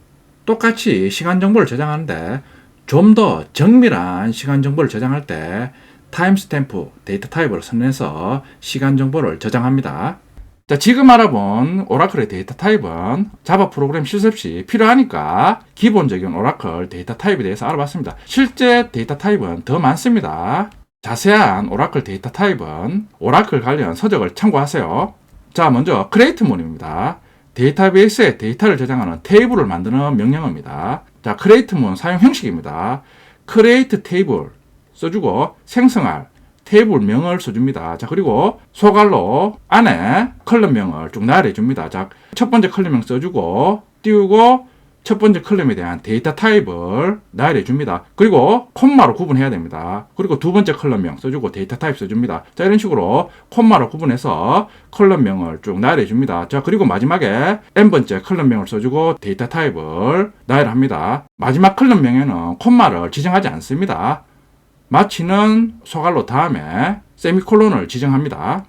[SPEAKER 1] 똑같이 시간 정보를 저장하는데 좀 더 정밀한 시간 정보를 저장할 때 타임스탬프 데이터 타입을 선택해서 시간 정보를 저장합니다. 자, 지금 알아본 오라클의 데이터 타입은 자바 프로그램 실습 시 필요하니까 기본적인 오라클 데이터 타입에 대해서 알아봤습니다. 실제 데이터 타입은 더 많습니다. 자세한 오라클 데이터 타입은 오라클 관련 서적을 참고하세요. 자, 먼저 create 문입니다. 데이터베이스에 데이터를 저장하는 테이블을 만드는 명령어입니다. 자, create 문 사용 형식입니다. create 테이블 써주고 생성할 테이블 명을 써줍니다. 자, 그리고 소갈로 안에 컬럼명을 쭉 나열해 줍니다. 자, 첫 번째 컬럼명 써주고 띄우고 첫 번째 컬럼에 대한 데이터 타입을 나열해 줍니다. 그리고 콤마로 구분해야 됩니다. 그리고 두 번째 컬럼명 써주고 데이터 타입 써줍니다. 자, 이런 식으로 콤마로 구분해서 컬럼명을 쭉 나열해 줍니다. 자, 그리고 마지막에 n번째 컬럼명을 써주고 데이터 타입을 나열합니다. 마지막 컬럼명에는 콤마를 지정하지 않습니다. 마치는 소갈로 다음에 세미콜론을 지정합니다.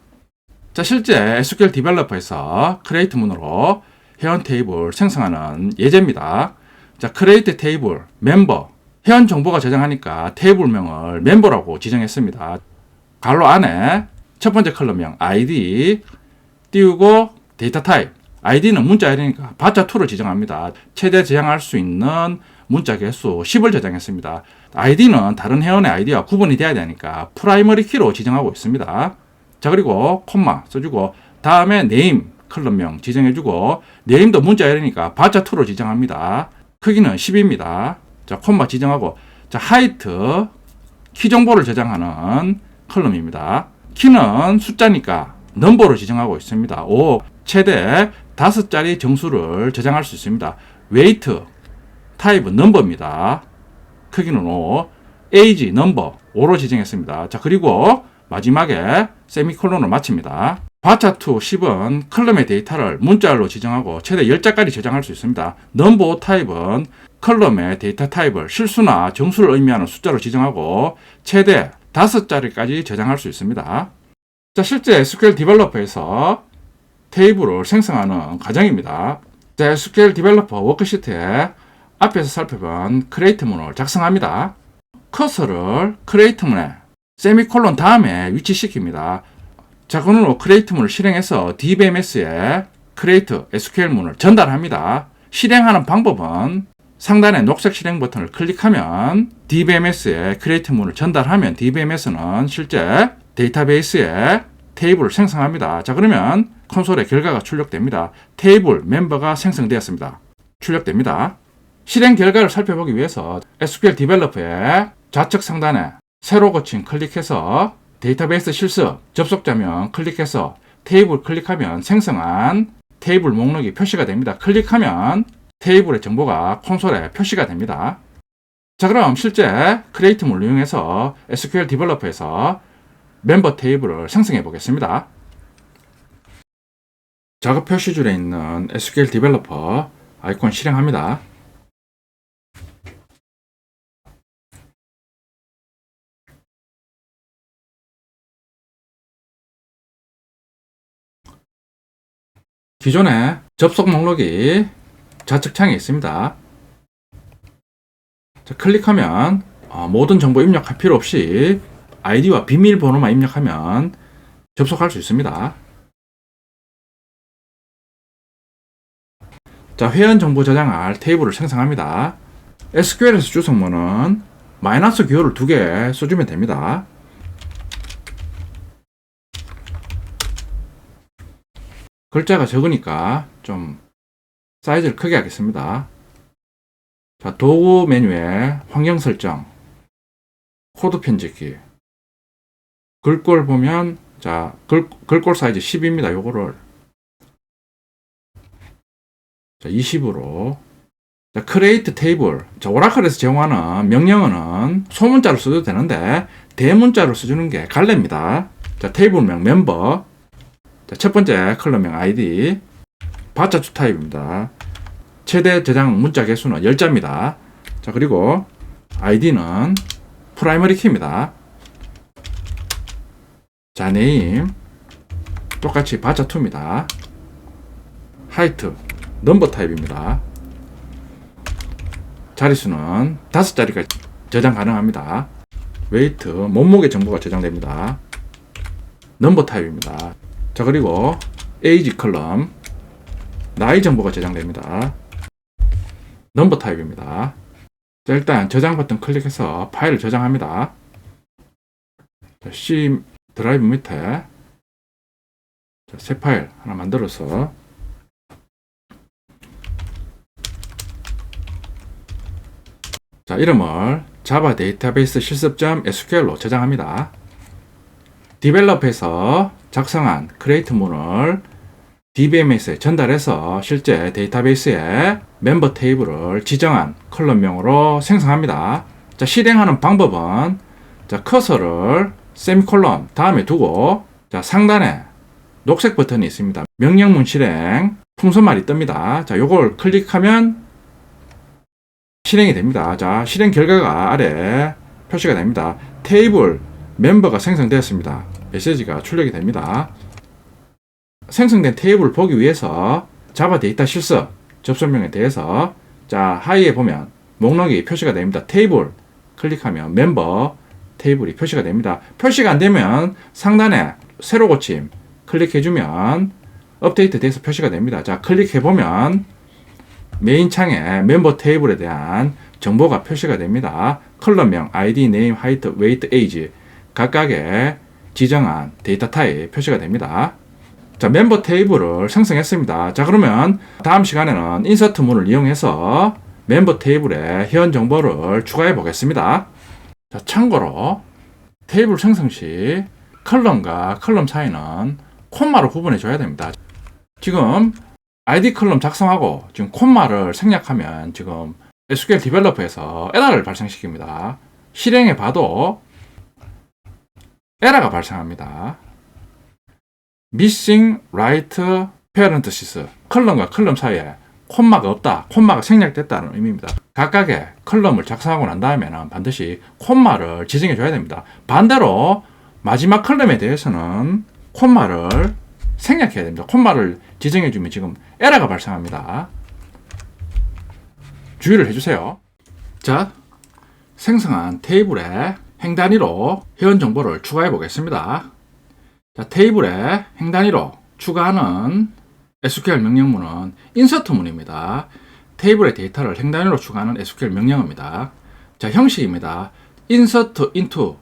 [SPEAKER 1] 자, 실제 SQL 디벨로퍼에서 create 문으로 회원 테이블 생성하는 예제입니다. 자, create 테이블 멤버, 회원 정보가 저장하니까 테이블명을 멤버라고 지정했습니다. 괄호 안에 첫 번째 컬럼명 id 띄우고 데이터 타입, id는 문자열이니까 바자2를 지정합니다. 최대 저장할 수 있는 문자 개수 10을 저장했습니다. id는 다른 회원의 id와 구분이 돼야 되니까 프라이머리 키로 지정하고 있습니다. 자, 그리고 콤마 써주고 다음에 name 컬럼명 지정해주고 네임도 문자열이니까 바자2로 지정합니다. 크기는 10입니다. 자, 콤마 지정하고 자, height 키 정보를 저장하는 컬럼입니다. 키는 숫자니까 넘버로 지정하고 있습니다. 5 최대 5자리 정수를 저장할 수 있습니다. weight 타입은 넘버입니다. 크기는 5 age 넘버 5로 지정했습니다. 자, 그리고 마지막에 세미콜론을 마칩니다. 바차2 10은 컬럼의 데이터를 문자열로 지정하고 최대 10자까지 저장할 수 있습니다. 넘버5 타입은 컬럼의 데이터 타입을 실수나 정수를 의미하는 숫자로 지정하고 최대 5자리까지 저장할 수 있습니다. 자, 실제 SQL 디벨로퍼에서 테이블을 생성하는 과정입니다. 자, SQL 디벨로퍼 워크시트에 앞에서 살펴본 크리에이트 문을 작성합니다. 커서를 크리에이트 문에 세미콜론 다음에 위치시킵니다. 자, 그걸로 크리에이트 문을 실행해서 DBMS에 크리에이트 SQL 문을 전달합니다. 실행하는 방법은 상단의 녹색 실행 버튼을 클릭하면 DBMS에 크리에이트 문을 전달하면 DBMS는 실제 데이터베이스에 테이블을 생성합니다. 자, 그러면 콘솔에 결과가 출력됩니다. 테이블 멤버가 생성되었습니다. 출력됩니다. 실행 결과를 살펴보기 위해서 SQL 디벨로퍼의 좌측 상단에 새로 고침 클릭해서 데이터베이스 실습 접속자명 클릭해서 테이블 클릭하면 생성한 테이블 목록이 표시가 됩니다. 클릭하면 테이블의 정보가 콘솔에 표시가 됩니다. 자, 그럼 실제 크리에이트문을 이용해서 SQL 디벨로퍼에서 멤버 테이블을 생성해 보겠습니다. 작업 표시줄에 있는 SQL 디벨로퍼 아이콘 실행합니다. 기존에 접속 목록이 좌측 창에 있습니다. 자, 클릭하면 모든 정보 입력할 필요 없이 아이디와 비밀번호만 입력하면 접속할 수 있습니다. 자, 회원 정보 저장할 테이블을 생성합니다. SQL에서 주성문은 마이너스 기호를 2개 써주면 됩니다. 글자가 적으니까 좀 사이즈를 크게 하겠습니다. 자, 도구 메뉴에 환경 설정, 코드 편집기, 글꼴 보면 자, 글꼴 사이즈 10입니다. 요거를 자, 20으로 자, create table. 자, 오라클에서 제공하는 명령어는 소문자로 써도 되는데 대문자로 써주는 게 갈래입니다. 자, 테이블명 멤버. 자, 첫 번째 컬럼명 ID. 바차2 타입입니다. 최대 저장 문자 개수는 10자입니다. 자, 그리고 ID는 프라이머리 키입니다. 자, 네임 똑같이 바차2입니다. 하이트 넘버 타입입니다. 자릿수는 5자리까지 저장 가능합니다. 웨이트 몸무게 정보가 저장됩니다. 넘버 타입입니다. 자, 그리고 에이지 컬럼 나이 정보가 저장됩니다. 넘버 타입입니다. 자, 일단 저장 버튼 클릭해서 파일을 저장합니다. 자, C 드라이브 밑에 자, 새 파일 하나 만들어서 자, 이름을 자바 데이터베이스 실습.sql로 저장합니다. 디벨롭에서 작성한 크리에이트 문을 DBMS에 전달해서 실제 데이터베이스에 멤버 테이블을 지정한 컬럼명으로 생성합니다. 자, 실행하는 방법은 자, 커서를 세미콜론 다음에 두고 자, 상단에 녹색 버튼이 있습니다. 명령문 실행 풍선말이 뜹니다. 자, 요걸 클릭하면 실행이 됩니다. 자, 실행 결과가 아래 표시가 됩니다. 테이블 멤버가 생성되었습니다. 메시지가 출력이 됩니다. 생성된 테이블을 보기 위해서 자바 데이터 실습 접속명에 대해서 자, 하이에 보면 목록이 표시가 됩니다. 테이블 클릭하면 멤버 테이블이 표시가 됩니다. 표시가 안 되면 상단에 새로 고침 클릭해주면 업데이트 돼서 표시가 됩니다. 자, 클릭해보면 메인 창에 멤버 테이블에 대한 정보가 표시가 됩니다. 컬럼명, ID, 네임, 하이트, 웨이트, 에이지 각각의 지정한 데이터 타입 표시가 됩니다. 자, 멤버 테이블을 생성했습니다. 자, 그러면 다음 시간에는 인서트 문을 이용해서 멤버 테이블에 회원 정보를 추가해 보겠습니다. 자, 참고로 테이블 생성 시 컬럼과 컬럼 사이는 콤마로 구분해 줘야 됩니다. 지금 ID 컬럼 작성하고 지금 콤마를 생략하면 지금 SQL 디벨로퍼에서 에러를 발생시킵니다. 실행해 봐도 에러가 발생합니다. missing right parenthesis 컬럼과 컬럼 사이에 콤마가 없다, 콤마가 생략됐다는 의미입니다. 각각의 컬럼을 작성하고 난 다음에는 반드시 콤마를 지정해 줘야 됩니다. 반대로 마지막 컬럼에 대해서는 콤마를 생략해야 됩니다. 콤마를 지정해 주면 지금 에러가 발생합니다. 주의를 해주세요. 자, 생성한 테이블에 행 단위로 회원 정보를 추가해 보겠습니다. 자, 테이블에 행 단위로 추가하는 SQL 명령문은 인서트문입니다. 테이블의 데이터를 행 단위로 추가하는 SQL 명령어입니다. 자, 형식입니다. insert into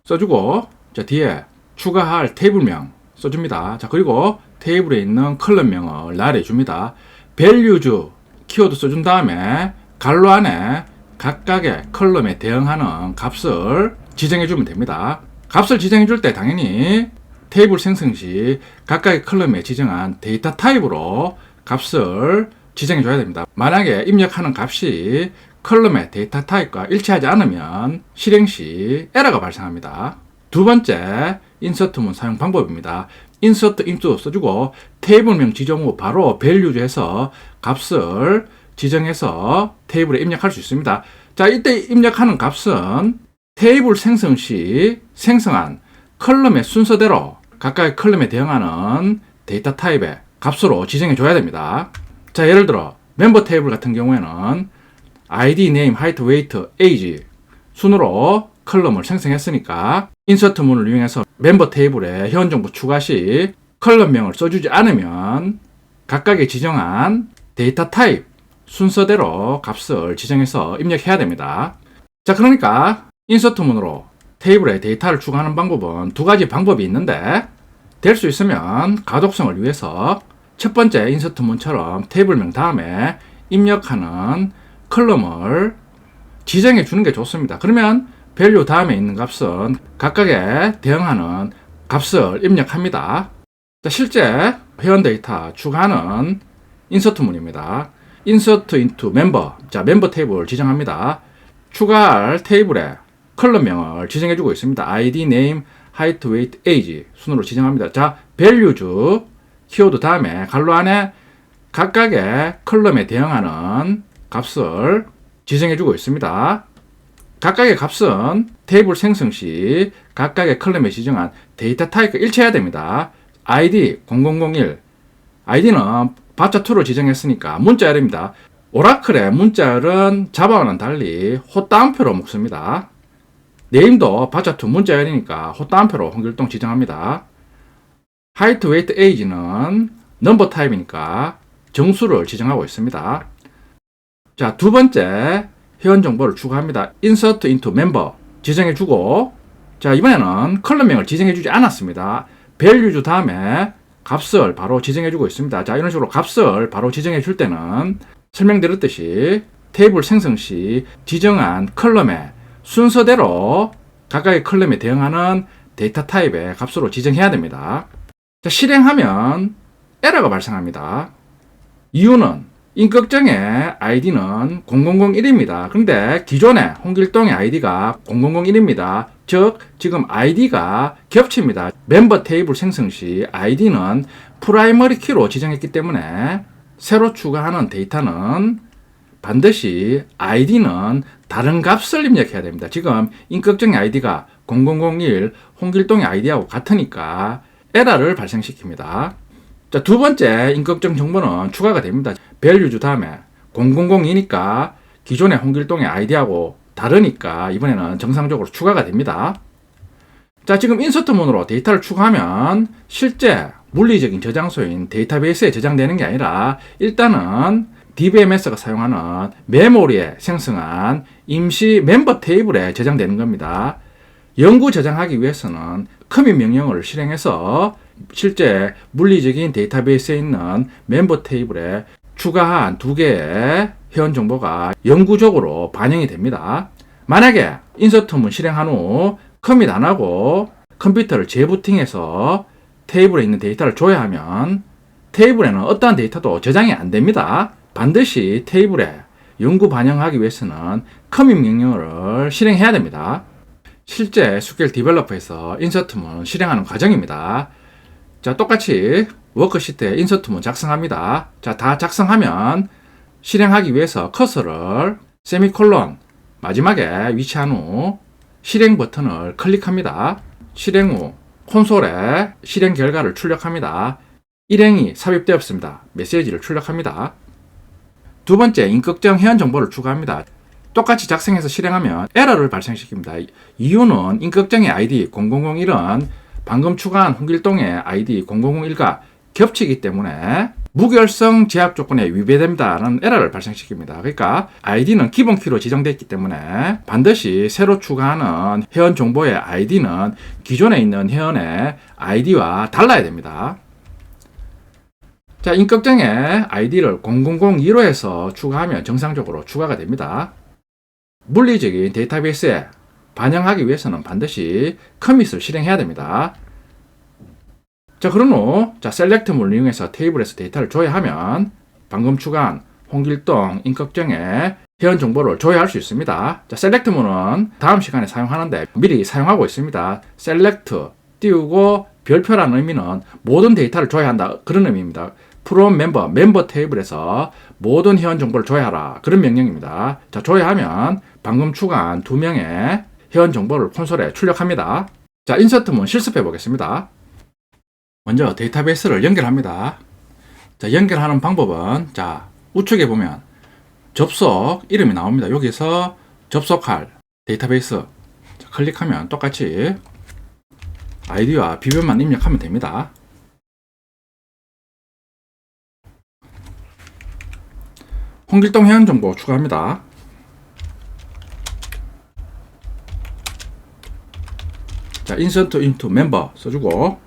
[SPEAKER 1] 써주고, 자, 뒤에 추가할 테이블명 써줍니다. 자, 그리고 테이블에 있는 컬럼명을 나열해줍니다. values 키워드 써준 다음에 괄호 안에 각각의 컬럼에 대응하는 값을 지정해주면 됩니다. 값을 지정해줄 때 당연히 테이블 생성 시 각각의 컬럼에 지정한 데이터 타입으로 값을 지정해줘야 됩니다. 만약에 입력하는 값이 컬럼의 데이터 타입과 일치하지 않으면 실행 시 에러가 발생합니다. 두 번째, 인서트문 사용 방법입니다. insert into 써주고 테이블명 지정 후 바로 values에서 값을 지정해서 테이블에 입력할 수 있습니다. 자, 이때 입력하는 값은 테이블 생성 시 생성한 컬럼의 순서대로 각각의 컬럼에 대응하는 데이터 타입의 값으로 지정해 줘야 됩니다. 자, 예를 들어 멤버 테이블 같은 경우에는 ID, name, height, weight, age 순으로 컬럼을 생성했으니까 인서트문을 이용해서 멤버 테이블에 회원 정보 추가 시 컬럼명을 써주지 않으면 각각의 지정한 데이터 타입 순서대로 값을 지정해서 입력해야 됩니다. 자, 그러니까 인서트문으로 테이블에 데이터를 추가하는 방법은 두 가지 방법이 있는데 될 수 있으면 가독성을 위해서 첫 번째 인서트문처럼 테이블명 다음에 입력하는 컬럼을 지정해 주는 게 좋습니다. 그러면 value 다음에 있는 값은 각각에 대응하는 값을 입력합니다. 자, 실제 회원 데이터 추가하는 인서트문입니다. insert into member. 자, 멤버 테이블 지정합니다. 추가할 테이블에 컬럼명을 지정해 주고 있습니다. ID, name, height, weight, age 순으로 지정합니다. 자, values 키워드 다음에 괄호 안에 각각의 컬럼에 대응하는 값을 지정해 주고 있습니다. 각각의 값은 테이블 생성 시 각각의 컬럼에 지정한 데이터 타입과 일치해야 됩니다. ID 0001 ID는 바차2로 지정했으니까 문자열입니다. 오라클의 문자열은 자바와는 달리 호따옴표로 묶습니다. 네임도 바차2 문자열이니까 호따옴표로 홍길동 지정합니다. height, weight, age는 넘버 타입이니까 정수를 지정하고 있습니다. 자, 두 번째 회원 정보를 추가합니다. insert into member 지정해주고, 자, 이번에는 컬럼명을 지정해주지 않았습니다. values 다음에 값을 바로 지정해주고 있습니다. 자, 이런 식으로 값을 바로 지정해줄 때는 설명드렸듯이 테이블 생성 시 지정한 컬럼의 순서대로 각각의 컬럼에 대응하는 데이터 타입의 값으로 지정해야 됩니다. 자, 실행하면 에러가 발생합니다. 이유는 인격정의 아이디는 0001입니다. 그런데 기존의 홍길동의 아이디가 0001입니다. 즉 지금 아이디가 겹칩니다. 멤버 테이블 생성 시 아이디는 프라이머리 키로 지정했기 때문에 새로 추가하는 데이터는 반드시 아이디는 다른 값을 입력해야 됩니다. 지금 인격정의 아이디가 0001 홍길동의 아이디하고 같으니까 에러를 발생시킵니다. 자, 두 번째 인격정 정보는 추가가 됩니다. values 다음에 0002니까 기존의 홍길동의 아이디하고 다르니까 이번에는 정상적으로 추가가 됩니다. 자, 지금 인서트문으로 데이터를 추가하면 실제 물리적인 저장소인 데이터베이스에 저장되는 게 아니라 일단은 DBMS가 사용하는 메모리에 생성한 임시 멤버 테이블에 저장되는 겁니다. 영구 저장하기 위해서는 커밋 명령어를 실행해서 실제 물리적인 데이터베이스에 있는 멤버 테이블에 추가한 두 개의 회원 정보가 영구적으로 반영이 됩니다. 만약에 인서트문 실행한 후 커밋 안 하고 컴퓨터를 재부팅해서 테이블에 있는 데이터를 줘야 하면 테이블에는 어떠한 데이터도 저장이 안 됩니다. 반드시 테이블에 영구 반영하기 위해서는 커밋 명령어를 실행해야 됩니다. 실제 SQL 디벨로퍼에서 인서트문 실행하는 과정입니다. 자, 똑같이 워크시트에 인서트문 작성합니다. 자, 다 작성하면 실행하기 위해서 커서를 세미콜론 마지막에 위치한 후 실행 버튼을 클릭합니다. 실행 후 콘솔에 실행 결과를 출력합니다. 일행이 삽입되었습니다. 메시지를 출력합니다. 두 번째, 인격정 회원 정보를 추가합니다. 똑같이 작성해서 실행하면 에러를 발생시킵니다. 이유는 인격정의 ID 0001은 방금 추가한 홍길동의 ID 0001과 겹치기 때문에 무결성 제약 조건에 위배된다는 에러를 발생시킵니다. 그러니까 ID는 기본 키로 지정되어 있기 때문에 반드시 새로 추가하는 회원 정보의 ID는 기존에 있는 회원의 ID와 달라야 됩니다. 자, 인격정의 ID를 0002로 해서 추가하면 정상적으로 추가가 됩니다. 물리적인 데이터베이스에 반영하기 위해서는 반드시 커밋을 실행해야 됩니다. 자, 그런 후, 자, 셀렉트문을 이용해서 테이블에서 데이터를 조회하면 방금 추가한 홍길동 인격정의 회원 정보를 조회할 수 있습니다. 자, 셀렉트문은 다음 시간에 사용하는데 미리 사용하고 있습니다. 셀렉트 띄우고 별표라는 의미는 모든 데이터를 조회한다, 그런 의미입니다. 프롬 멤버 테이블에서 모든 회원 정보를 조회하라, 그런 명령입니다. 자, 조회하면 방금 추가한 2명의 회원 정보를 콘솔에 출력합니다. 자, 인서트문 실습해 보겠습니다. 먼저 데이터베이스를 연결합니다. 자, 연결하는 방법은, 자, 우측에 보면 접속 이름이 나옵니다. 여기서 접속할 데이터베이스, 자, 클릭하면 똑같이 아이디와 비변만 입력하면 됩니다. 홍길동 회원 정보 추가합니다. 자, insert into member 써주고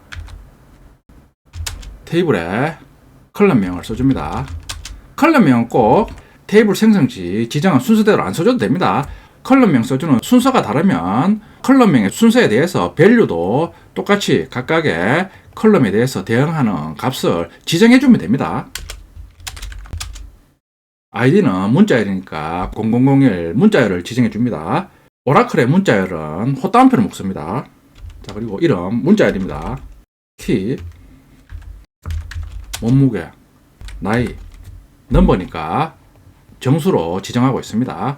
[SPEAKER 1] 테이블에 컬럼명을 써줍니다. 컬럼명은 꼭 테이블 생성 시 지정한 순서대로 안 써줘도 됩니다. 컬럼명 써주는 순서가 다르면 컬럼명의 순서에 대해서 밸류도 똑같이 각각의 컬럼에 대해서 대응하는 값을 지정해주면 됩니다. 아이디는 문자열이니까 0001 문자열을 지정해줍니다. 오라클의 문자열은 호따옴표를 묶습니다. 자, 그리고 이름 문자열입니다. 키, 몸무게, 나이, 넘버니까 정수로 지정하고 있습니다.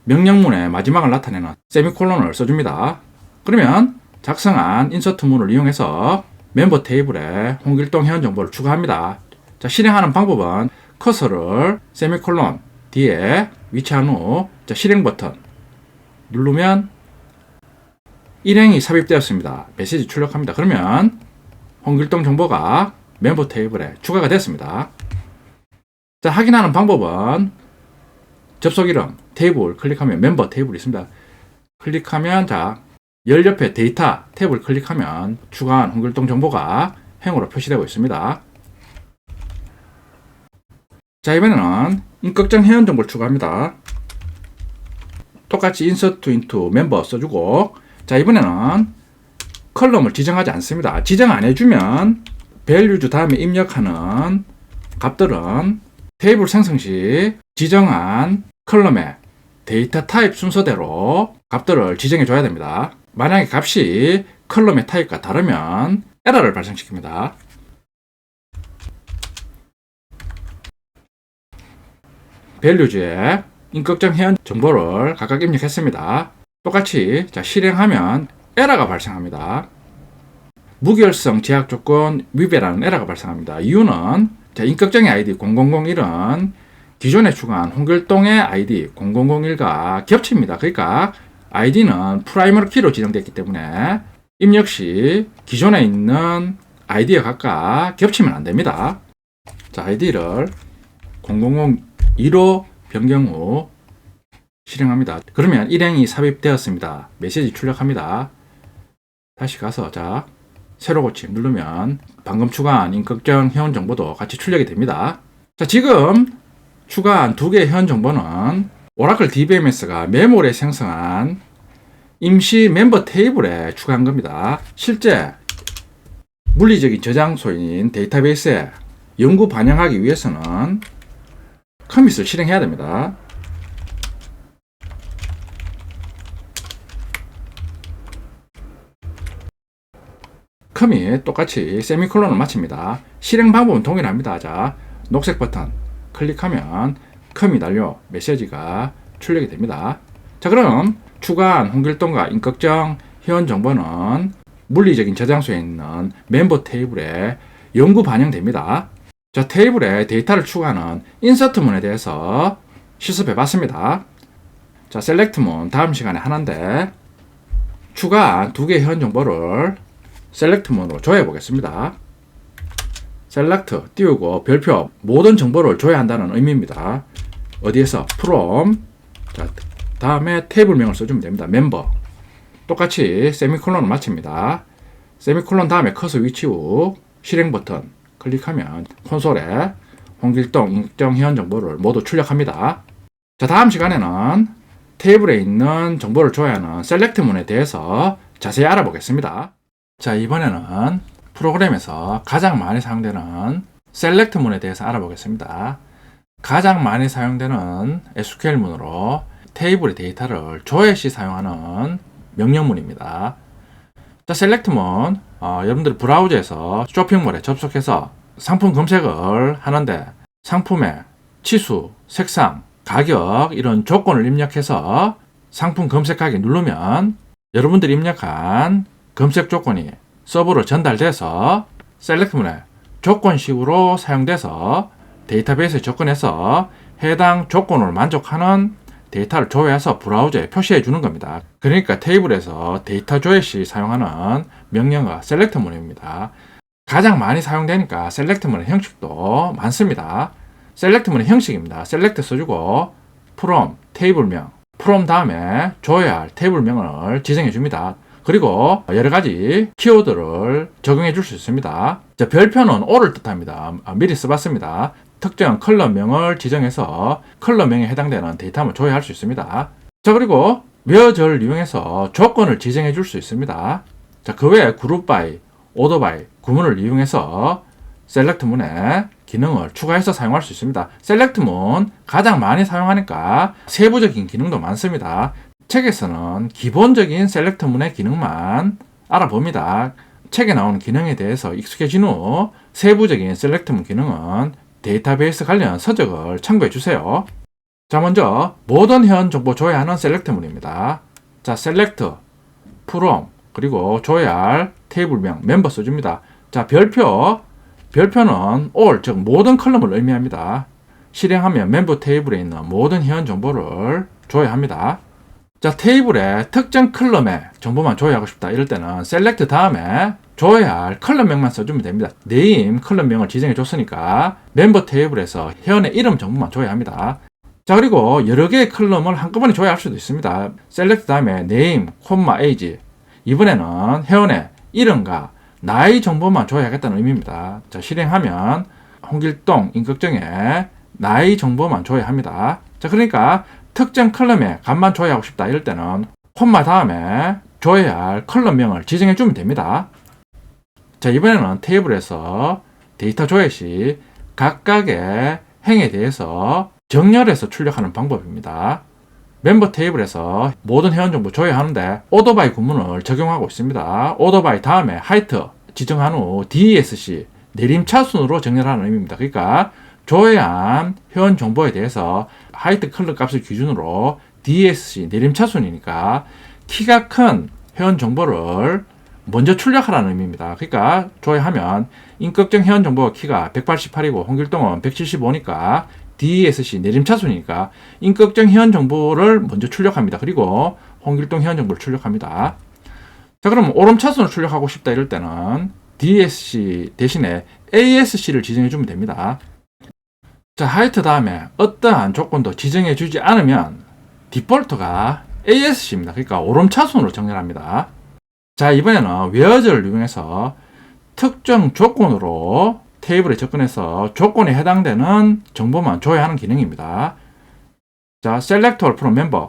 [SPEAKER 1] 명령문의 마지막을 나타내는 세미콜론을 써줍니다. 그러면 작성한 인서트문을 이용해서 멤버 테이블에 홍길동 회원 정보를 추가합니다. 자, 실행하는 방법은 커서를 세미콜론 뒤에 위치한 후, 자, 실행 버튼 누르면 일행이 삽입되었습니다. 메시지 출력합니다. 그러면 홍길동 정보가 멤버 테이블에 추가가 됐습니다. 자, 확인하는 방법은 접속 이름 테이블 클릭하면 멤버 테이블이 있습니다. 클릭하면, 자, 열 옆에 데이터 탭을 클릭하면 추가한 홍길동 정보가 행으로 표시되고 있습니다. 자, 이번에는 인격정 회원 정보를 추가합니다. 똑같이 insert into member 써주고, 자, 이번에는 컬럼을 지정하지 않습니다. 지정 안 해주면 values 다음에 입력하는 값들은 테이블 생성 시 지정한 컬럼의 데이터 타입 순서대로 값들을 지정해 줘야 됩니다. 만약에 값이 컬럼의 타입과 다르면 에러를 발생시킵니다. values에 인격정 회원 정보를 각각 입력했습니다. 똑같이, 자, 실행하면 에러가 발생합니다. 무결성 제약 조건 위배라는 에러가 발생합니다. 이유는, 자, 인격정의 ID 0001은 기존에 추가한 홍길동의 ID 0001과 겹칩니다. 그러니까 ID는 프라이머리 키로 지정되었기 때문에 입력 시 기존에 있는 ID와 각각 겹치면 안 됩니다. 자, ID를 0002로 변경 후 실행합니다. 그러면 일행이 삽입되었습니다. 메시지 출력합니다. 다시 가서, 자, 새로 고침 누르면 방금 추가한 인격정 회원 정보도 같이 출력이 됩니다. 자, 지금 추가한 2개의 회원 정보는 오라클 DBMS가 메모리에 생성한 임시 멤버 테이블에 추가한 겁니다. 실제 물리적인 저장소인 데이터베이스에 영구 반영하기 위해서는 커밋을 실행해야 됩니다. 커밋 똑같이 세미콜론을 마칩니다. 실행 방법은 동일합니다. 자, 녹색 버튼 클릭하면 커밋 완료 메시지가 출력이 됩니다. 자, 그럼 추가한 홍길동과 임꺽정 회원 정보는 물리적인 저장소에 있는 멤버 테이블에 영구 반영됩니다. 자, 테이블에 데이터를 추가하는 인서트문에 대해서 실습해 봤습니다. 자, 셀렉트문 다음 시간에 하는데 추가한 두 개의 회원 정보를 셀렉트문으로 조회해 보겠습니다. 셀렉트 띄우고 별표 모든 정보를 조회한다는 의미입니다. 어디에서? from. 자, 다음에 테이블명을 써주면 됩니다. 멤버. 똑같이 세미콜론을 마칩니다. 세미콜론 다음에 커서 위치 후 실행 버튼 클릭하면 콘솔에 홍길동, 임꺽정 회원 정보를 모두 출력합니다. 자, 다음 시간에는 테이블에 있는 정보를 조회하는 셀렉트문에 대해서 자세히 알아보겠습니다. 자, 이번에는 프로그램에서 가장 많이 사용되는 셀렉트문에 대해서 알아보겠습니다. 가장 많이 사용되는 SQL문으로 테이블의 데이터를 조회 시 사용하는 명령문입니다. 자, 셀렉트문, 여러분들 브라우저에서 쇼핑몰에 접속해서 상품 검색을 하는데 상품의 치수, 색상, 가격 이런 조건을 입력해서 상품 검색하기 누르면 여러분들이 입력한 검색 조건이 서버로 전달돼서 셀렉트문에 조건식으로 사용돼서 데이터베이스에 접근해서 해당 조건을 만족하는 데이터를 조회해서 브라우저에 표시해 주는 겁니다. 그러니까 테이블에서 데이터 조회 시 사용하는 명령어가 셀렉트문입니다. 가장 많이 사용되니까 셀렉트문의 형식도 많습니다. 셀렉트문의 형식입니다. 셀렉트 써주고 from 테이블명, from 다음에 조회할 테이블명을 지정해 줍니다. 그리고 여러 가지 키워드를 적용해 줄 수 있습니다. 자, 별표는 all을 뜻합니다. 미리 써봤습니다. 특정 컬러명을 지정해서 컬러명에 해당되는 데이터만 조회할 수 있습니다. 자, 그리고 where절을 이용해서 조건을 지정해 줄 수 있습니다. 자, 그 외에 group by, order by 구문을 이용해서 셀렉트문에 기능을 추가해서 사용할 수 있습니다. 셀렉트문 가장 많이 사용하니까 세부적인 기능도 많습니다. 책에서는 기본적인 셀렉트문의 기능만 알아봅니다. 책에 나오는 기능에 대해서 익숙해진 후 세부적인 셀렉트문 기능은 데이터베이스 관련 서적을 참고해 주세요. 자, 먼저 모든 회원 정보 조회하는 셀렉트문입니다. 자, 셀렉트, from, 그리고 조회할 테이블명, 멤버 써줍니다. 자, 별표는 all, 즉 모든 컬럼을 의미합니다. 실행하면 멤버 테이블에 있는 모든 회원 정보를 조회합니다. 자, 테이블에 특정 컬럼의 정보만 조회하고 싶다 이럴 때는 셀렉트 다음에 조회할 컬럼명만 써주면 됩니다. 네임 컬럼명을 지정해 줬으니까 멤버 테이블에서 회원의 이름 정보만 조회합니다. 자, 그리고 여러 개의 컬럼을 한꺼번에 조회할 수도 있습니다. 셀렉트 다음에 네임, 콤마, 에이지. 이번에는 회원의 이름과 나이 정보만 조회하겠다는 의미입니다. 자, 실행하면 홍길동, 임꺽정의 나이 정보만 조회합니다. 자, 그러니까 특정 컬럼의 값만 조회하고 싶다 이럴 때는 콤마 다음에 조회할 컬럼명을 지정해 주면 됩니다. 자, 이번에는 테이블에서 데이터 조회 시 각각의 행에 대해서 정렬해서 출력하는 방법입니다. 멤버 테이블에서 모든 회원 정보 조회하는데 order by 구문을 적용하고 있습니다. order by 다음에 height 지정한 후 DESC 내림차순으로 정렬하는 의미입니다. 그러니까 조회한 회원 정보에 대해서 height 컬러 값을 기준으로 DESC 내림차순이니까 키가 큰 회원 정보를 먼저 출력하라는 의미입니다. 그러니까 조회하면 임꺽정 회원 정보 키가 188이고 홍길동은 175니까 DESC 내림차순이니까 임꺽정 회원 정보를 먼저 출력합니다. 그리고 홍길동 회원 정보를 출력합니다. 자, 그럼 오름차순을 출력하고 싶다 이럴 때는 DESC 대신에 ASC를 지정해 주면 됩니다. 자, 하이트 다음에 어떠한 조건도 지정해 주지 않으면 디폴트가 ASC입니다. 그러니까 오름차순으로 정렬합니다. 자, 이번에는 where절을 이용해서 특정 조건으로 테이블에 접근해서 조건에 해당되는 정보만 조회하는 기능입니다. 자, select all from member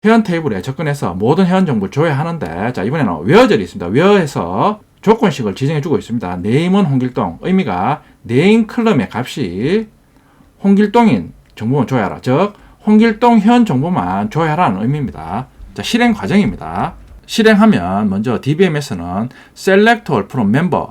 [SPEAKER 1] 회원 테이블에 접근해서 모든 회원 정보를 조회하는데, 자, 이번에는 where절이 있습니다. where에서 조건식을 지정해 주고 있습니다. name은 홍길동, 의미가 name 컬럼의 값이 홍길동인 정보만 조회하라, 즉 홍길동 회원 정보만 조회하라는 의미입니다. 자, 실행 과정입니다. 실행하면 먼저 DBMS는 Select All from Member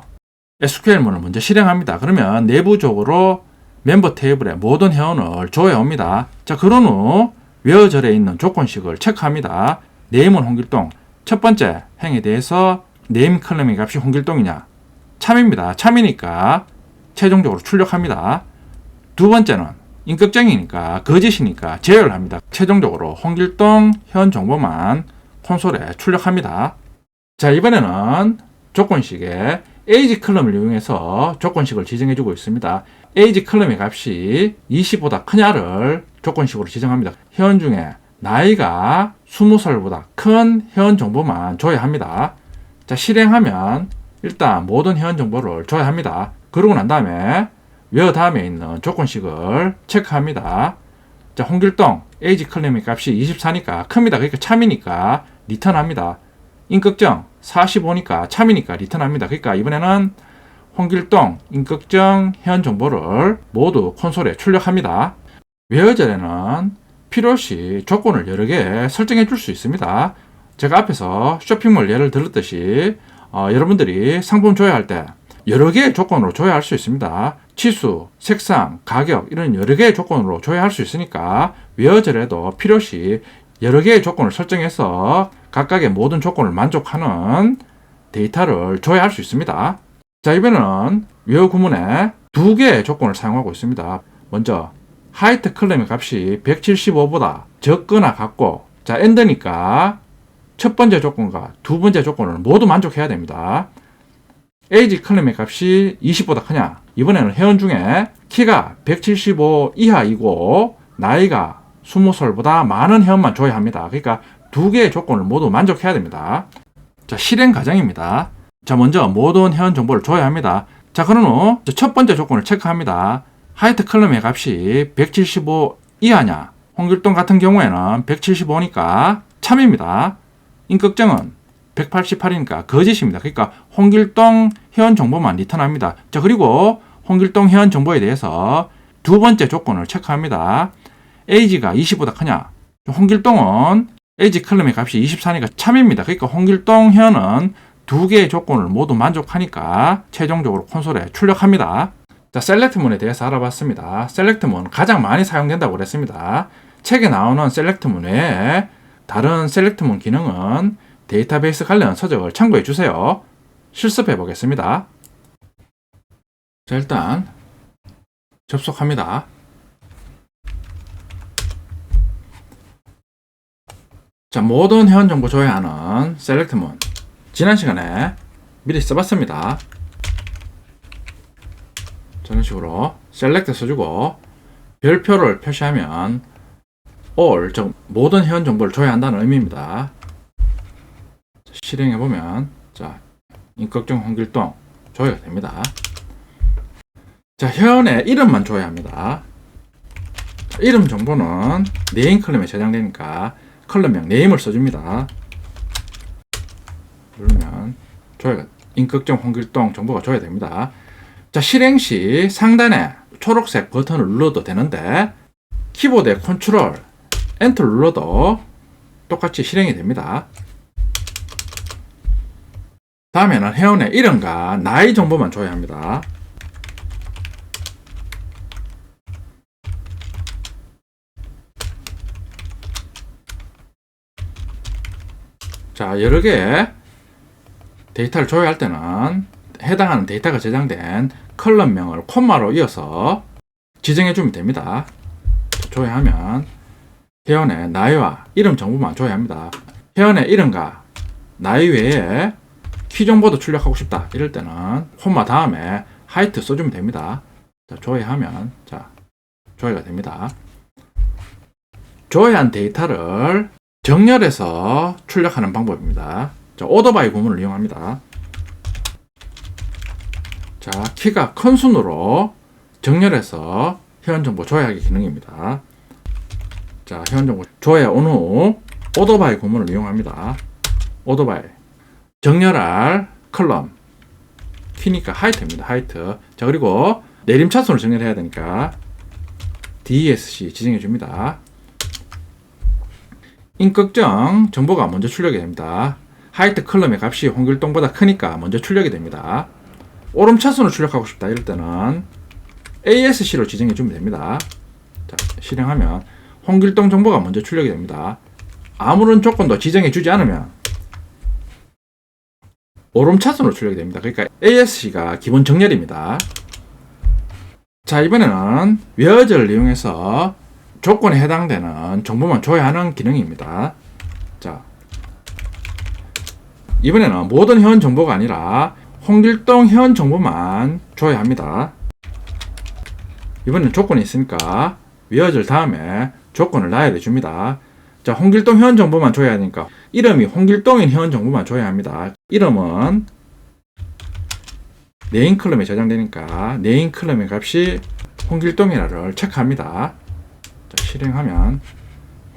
[SPEAKER 1] SQL문을 먼저 실행합니다. 그러면 내부적으로 멤버 테이블에 모든 회원을 조회해 옵니다. 자, 그런 후 웨어절에 있는 조건식을 체크합니다. 네임은 홍길동. 첫 번째 행에 대해서 네임 클래밍 값이 홍길동이냐? 참입니다. 참이니까 최종적으로 출력합니다. 두 번째는 인격적이니까 거짓이니까 제어를 합니다. 최종적으로 홍길동 현 정보만 콘솔에 출력합니다. 자, 이번에는 조건식에 age 클럼을 이용해서 조건식을 지정해주고 있습니다. age 클럼의 값이 20보다 크냐를 조건식으로 지정합니다. 회원 중에 나이가 20살보다 큰 회원 정보만 줘야 합니다. 자, 실행하면 일단 모든 회원 정보를 줘야 합니다. 그러고 난 다음에 웨어 다음에 있는 조건식을 체크합니다. 자, 홍길동 age 클럼의 값이 24니까 큽니다. 그러니까 참이니까 리턴합니다. 인격정 45니까 참이니까 리턴합니다. 그러니까 이번에는 홍길동 인격정 회원 정보를 모두 콘솔에 출력합니다. 웨어절에는 필요시 조건을 여러 개 설정해 줄 수 있습니다. 제가 앞에서 쇼핑몰 예를 들었듯이 여러분들이 상품 조회할 때 여러 개의 조건으로 조회할 수 있습니다. 치수, 색상, 가격 이런 여러 개의 조건으로 조회할 수 있으니까 웨어절에도 필요시 여러 개의 조건을 설정해서 각각의 모든 조건을 만족하는 데이터를 조회할 수 있습니다. 자, 이번에는 웨어 구문에 두 개의 조건을 사용하고 있습니다. 먼저 하이트 클램의 값이 175보다 적거나 같고, 자, 엔드니까 첫 번째 조건과 두 번째 조건을 모두 만족해야 됩니다. 에이지 클램의 값이 20보다 크냐? 이번에는 회원 중에 키가 175 이하이고 나이가 20살보다 많은 회원만 줘야 합니다. 그러니까 두 개의 조건을 모두 만족해야 됩니다. 자, 실행 과정입니다. 자, 먼저 모든 회원 정보를 줘야 합니다. 자, 그런 후 첫 번째 조건을 체크합니다. 하이트 클럼의 값이 175 이하냐? 홍길동 같은 경우에는 175니까 참입니다. 인격정은 188이니까 거짓입니다. 그러니까 홍길동 회원 정보만 리턴합니다. 자, 그리고 홍길동 회원 정보에 대해서 두 번째 조건을 체크합니다. 에이지가 20보다 크냐? 홍길동은 에이지 클럼의 값이 24니까 참입니다. 그러니까 홍길동 회원은 두 개의 조건을 모두 만족하니까 최종적으로 콘솔에 출력합니다. 자, 셀렉트문에 대해서 알아봤습니다. 셀렉트문 가장 많이 사용된다고 그랬습니다. 책에 나오는 셀렉트문 외에 다른 셀렉트문 기능은 데이터베이스 관련 서적을 참고해 주세요. 실습해 보겠습니다. 자, 일단 접속합니다. 자, 모든 회원 정보 조회하는 셀렉트문 지난 시간에 미리 써봤습니다. 저런 식으로 셀렉트 써주고 별표를 표시하면 all, 즉 모든 회원 정보를 조회한다는 의미입니다. 실행해보면 자, 인격정 홍길동 조회가 됩니다. 자, 회원의 이름만 조회합니다. 자, 이름 정보는 네임 컬럼에 저장되니까 컬럼명 네임을 써줍니다. 누르면 조회가 인격정 홍길동 정보가 조회됩니다. 자, 실행 시 상단에 초록색 버튼을 눌러도 되는데 키보드에 컨트롤 엔터 눌러도 똑같이 실행이 됩니다. 다음에는 회원의 이름과 나이 정보만 조회합니다. 자, 여러 개의 데이터를 조회할 때는 해당하는 데이터가 저장된 컬럼명을 콤마로 이어서 지정해 주면 됩니다. 조회하면 회원의 나이와 이름 정보만 조회합니다. 회원의 이름과 나이 외에 키 정보도 출력하고 싶다 이럴 때는 콤마 다음에 하이트 써주면 됩니다. 자, 조회하면 자, 조회가 됩니다. 조회한 데이터를 정렬해서 출력하는 방법입니다. 자, 오더바이 구문을 이용합니다. 자, 키가 큰 순으로 정렬해서 회원정보 조회하기 기능입니다. 자, 회원정보 조회 온 후 오더바이 구문을 이용합니다. 오더바이 정렬할 컬럼 키니까 하이트입니다. 하이트. 자, 그리고 내림차순을 정렬해야 되니까 DESC 지정해 줍니다. 인격정 정보가 먼저 출력이 됩니다. 하이트 컬럼의 값이 홍길동보다 크니까 먼저 출력이 됩니다. 오름차순을 출력하고 싶다 이럴 때는 ASC로 지정해 주면 됩니다. 자, 실행하면 홍길동 정보가 먼저 출력이 됩니다. 아무런 조건도 지정해 주지 않으면 오름차순으로 출력이 됩니다. 그러니까 ASC가 기본 정렬입니다. 자, 이번에는 웨어즈를 이용해서 조건에 해당되는 정보만 조회하는 기능입니다. 자, 이번에는 모든 회원 정보가 아니라 홍길동 회원 정보만 조회합니다. 이번에는 조건이 있으니까 웨어즈 다음에 조건을 놔야 됩니다. 자, 홍길동 회원 정보만 조회해야 되니까 이름이 홍길동인 회원 정보만 조회해야 합니다. 이름은 네임 컬럼에 저장되니까 네임 컬럼의 값이 홍길동이라를 체크합니다. 자, 실행하면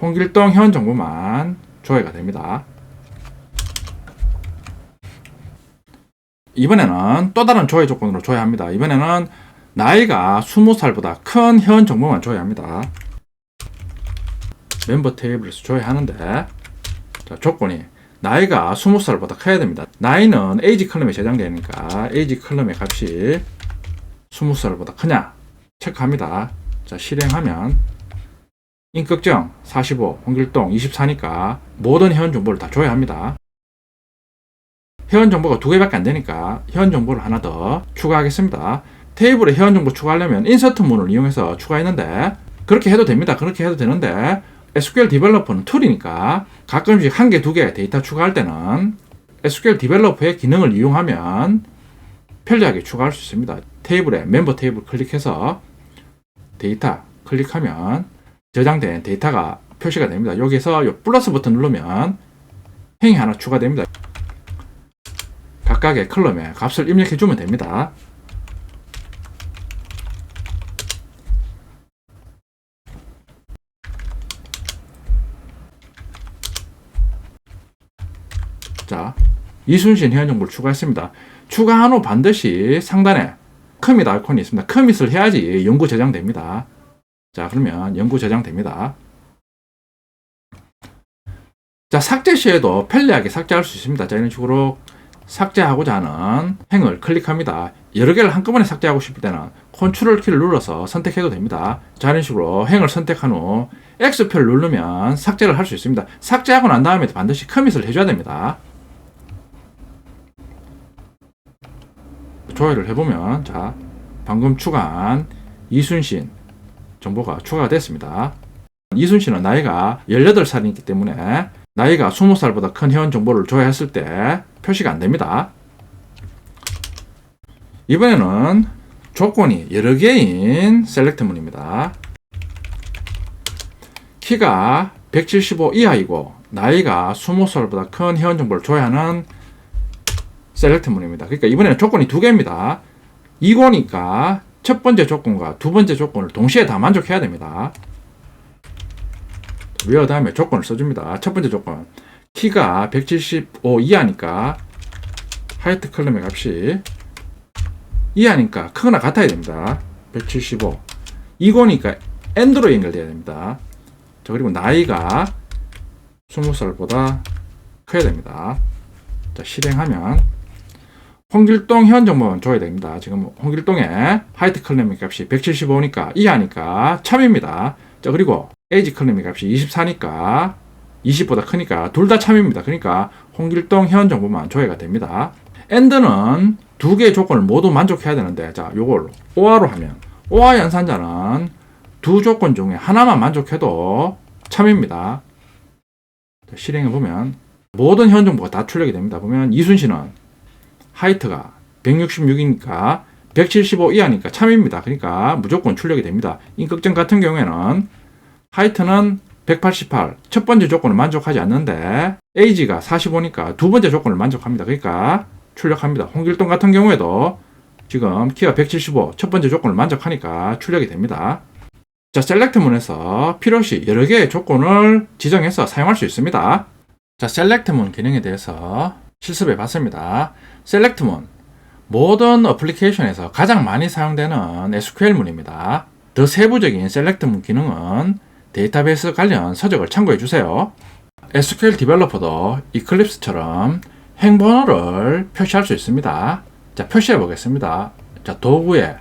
[SPEAKER 1] 홍길동 회원 정보만 조회가 됩니다. 이번에는 또 다른 조회 조건으로 조회합니다. 이번에는 나이가 20살보다 큰 회원 정보만 조회합니다. 멤버 테이블에서 조회하는데, 자, 조건이 나이가 20살보다 커야 됩니다. 나이는 에이지 컬럼에 저장되니까 에이지 컬럼의 값이 20살보다 크냐 체크합니다. 자, 실행하면 인격정 45, 홍길동 24니까 모든 회원 정보를 다 조회합니다. 회원 정보가 2개밖에 안 되니까 회원 정보를 하나 더 추가하겠습니다. 테이블에 회원 정보 추가하려면 인서트 문을 이용해서 추가했는데 그렇게 해도 됩니다. 그렇게 해도 되는데 SQL 디벨로퍼는 툴이니까 가끔씩 1개, 2개 데이터 추가할 때는 SQL 디벨로퍼의 기능을 이용하면 편리하게 추가할 수 있습니다. 테이블에 멤버 테이블 클릭해서 데이터 클릭하면 저장된 데이터가 표시가 됩니다. 여기서 이 플러스 버튼 누르면 행이 하나 추가됩니다. 각각의 컬럼에 값을 입력해 주면 됩니다. 자, 이순신 회원 정보를 추가했습니다. 추가한 후 반드시 상단에 커밋 아이콘이 있습니다. 커밋을 해야지 연구 저장됩니다. 자, 그러면 연구 저장됩니다. 자, 삭제 시에도 편리하게 삭제할 수 있습니다. 자, 이런 식으로 삭제하고자 하는 행을 클릭합니다. 여러 개를 한꺼번에 삭제하고 싶을 때는 컨트롤 키를 눌러서 선택해도 됩니다. 자, 이런 식으로 행을 선택한 후 X표를 누르면 삭제를 할 수 있습니다. 삭제하고 난 다음에 반드시 커밋을 해줘야 됩니다. 조회를 해보면, 자, 방금 추가한 이순신 정보가 추가가 됐습니다. 이순신은 나이가 18살이기 때문에 나이가 20살보다 큰 회원 정보를 조회했을 때 표시가 안 됩니다. 이번에는 조건이 여러 개인 셀렉트문입니다. 키가 175 이하이고 나이가 20살보다 큰 회원 정보를 조회하는 셀렉트문입니다. 그러니까 이번에는 조건이 2개입니다. 이거니까 첫 번째 조건과 두 번째 조건을 동시에 다 만족해야 됩니다. 웨어 다음에 조건을 써줍니다. 첫 번째 조건, 키가 175 이하니까 하이트 컬럼의 값이 이하니까 크거나 같아야 됩니다. 175. 이거니까 엔드로 연결돼야 됩니다. 자, 그리고 나이가 20살보다 커야 됩니다. 자, 실행하면 홍길동 회원 정보만 줘야 됩니다. 지금 홍길동의 하이트 컬럼의 값이 175니까 이하니까 참입니다. 자, 그리고 에이지 컬럼의 값이 24니까 20보다 크니까 둘 다 참입니다. 그러니까 홍길동 회원 정보만 조회가 됩니다. 엔드는 2개의 조건을 모두 만족해야 되는데, 자, 요걸 OR로 하면 OR 연산자는 2 조건 중에 하나만 만족해도 참입니다. 자, 실행해보면 모든 회원 정보가 다 출력이 됩니다. 보면 이순신은 하이트가 166이니까 175 이하니까 참입니다. 그러니까 무조건 출력이 됩니다. 인격정 같은 경우에는 하이트는 188, 첫 번째 조건을 만족하지 않는데 에이지가 45니까 두 번째 조건을 만족합니다. 그러니까 출력합니다. 홍길동 같은 경우에도 지금 키가 175, 첫 번째 조건을 만족하니까 출력이 됩니다. 자, 셀렉트문에서 필요시 여러 개의 조건을 지정해서 사용할 수 있습니다. 자, 셀렉트문 기능에 대해서 실습해 봤습니다. 셀렉트문, 모든 어플리케이션에서 가장 많이 사용되는 SQL문입니다. 더 세부적인 셀렉트문 기능은 데이터베이스 관련 서적을 참고해 주세요. SQL 디벨로퍼도 이클립스처럼 행번호를 표시할 수 있습니다. 자, 표시해 보겠습니다. 자, 도구에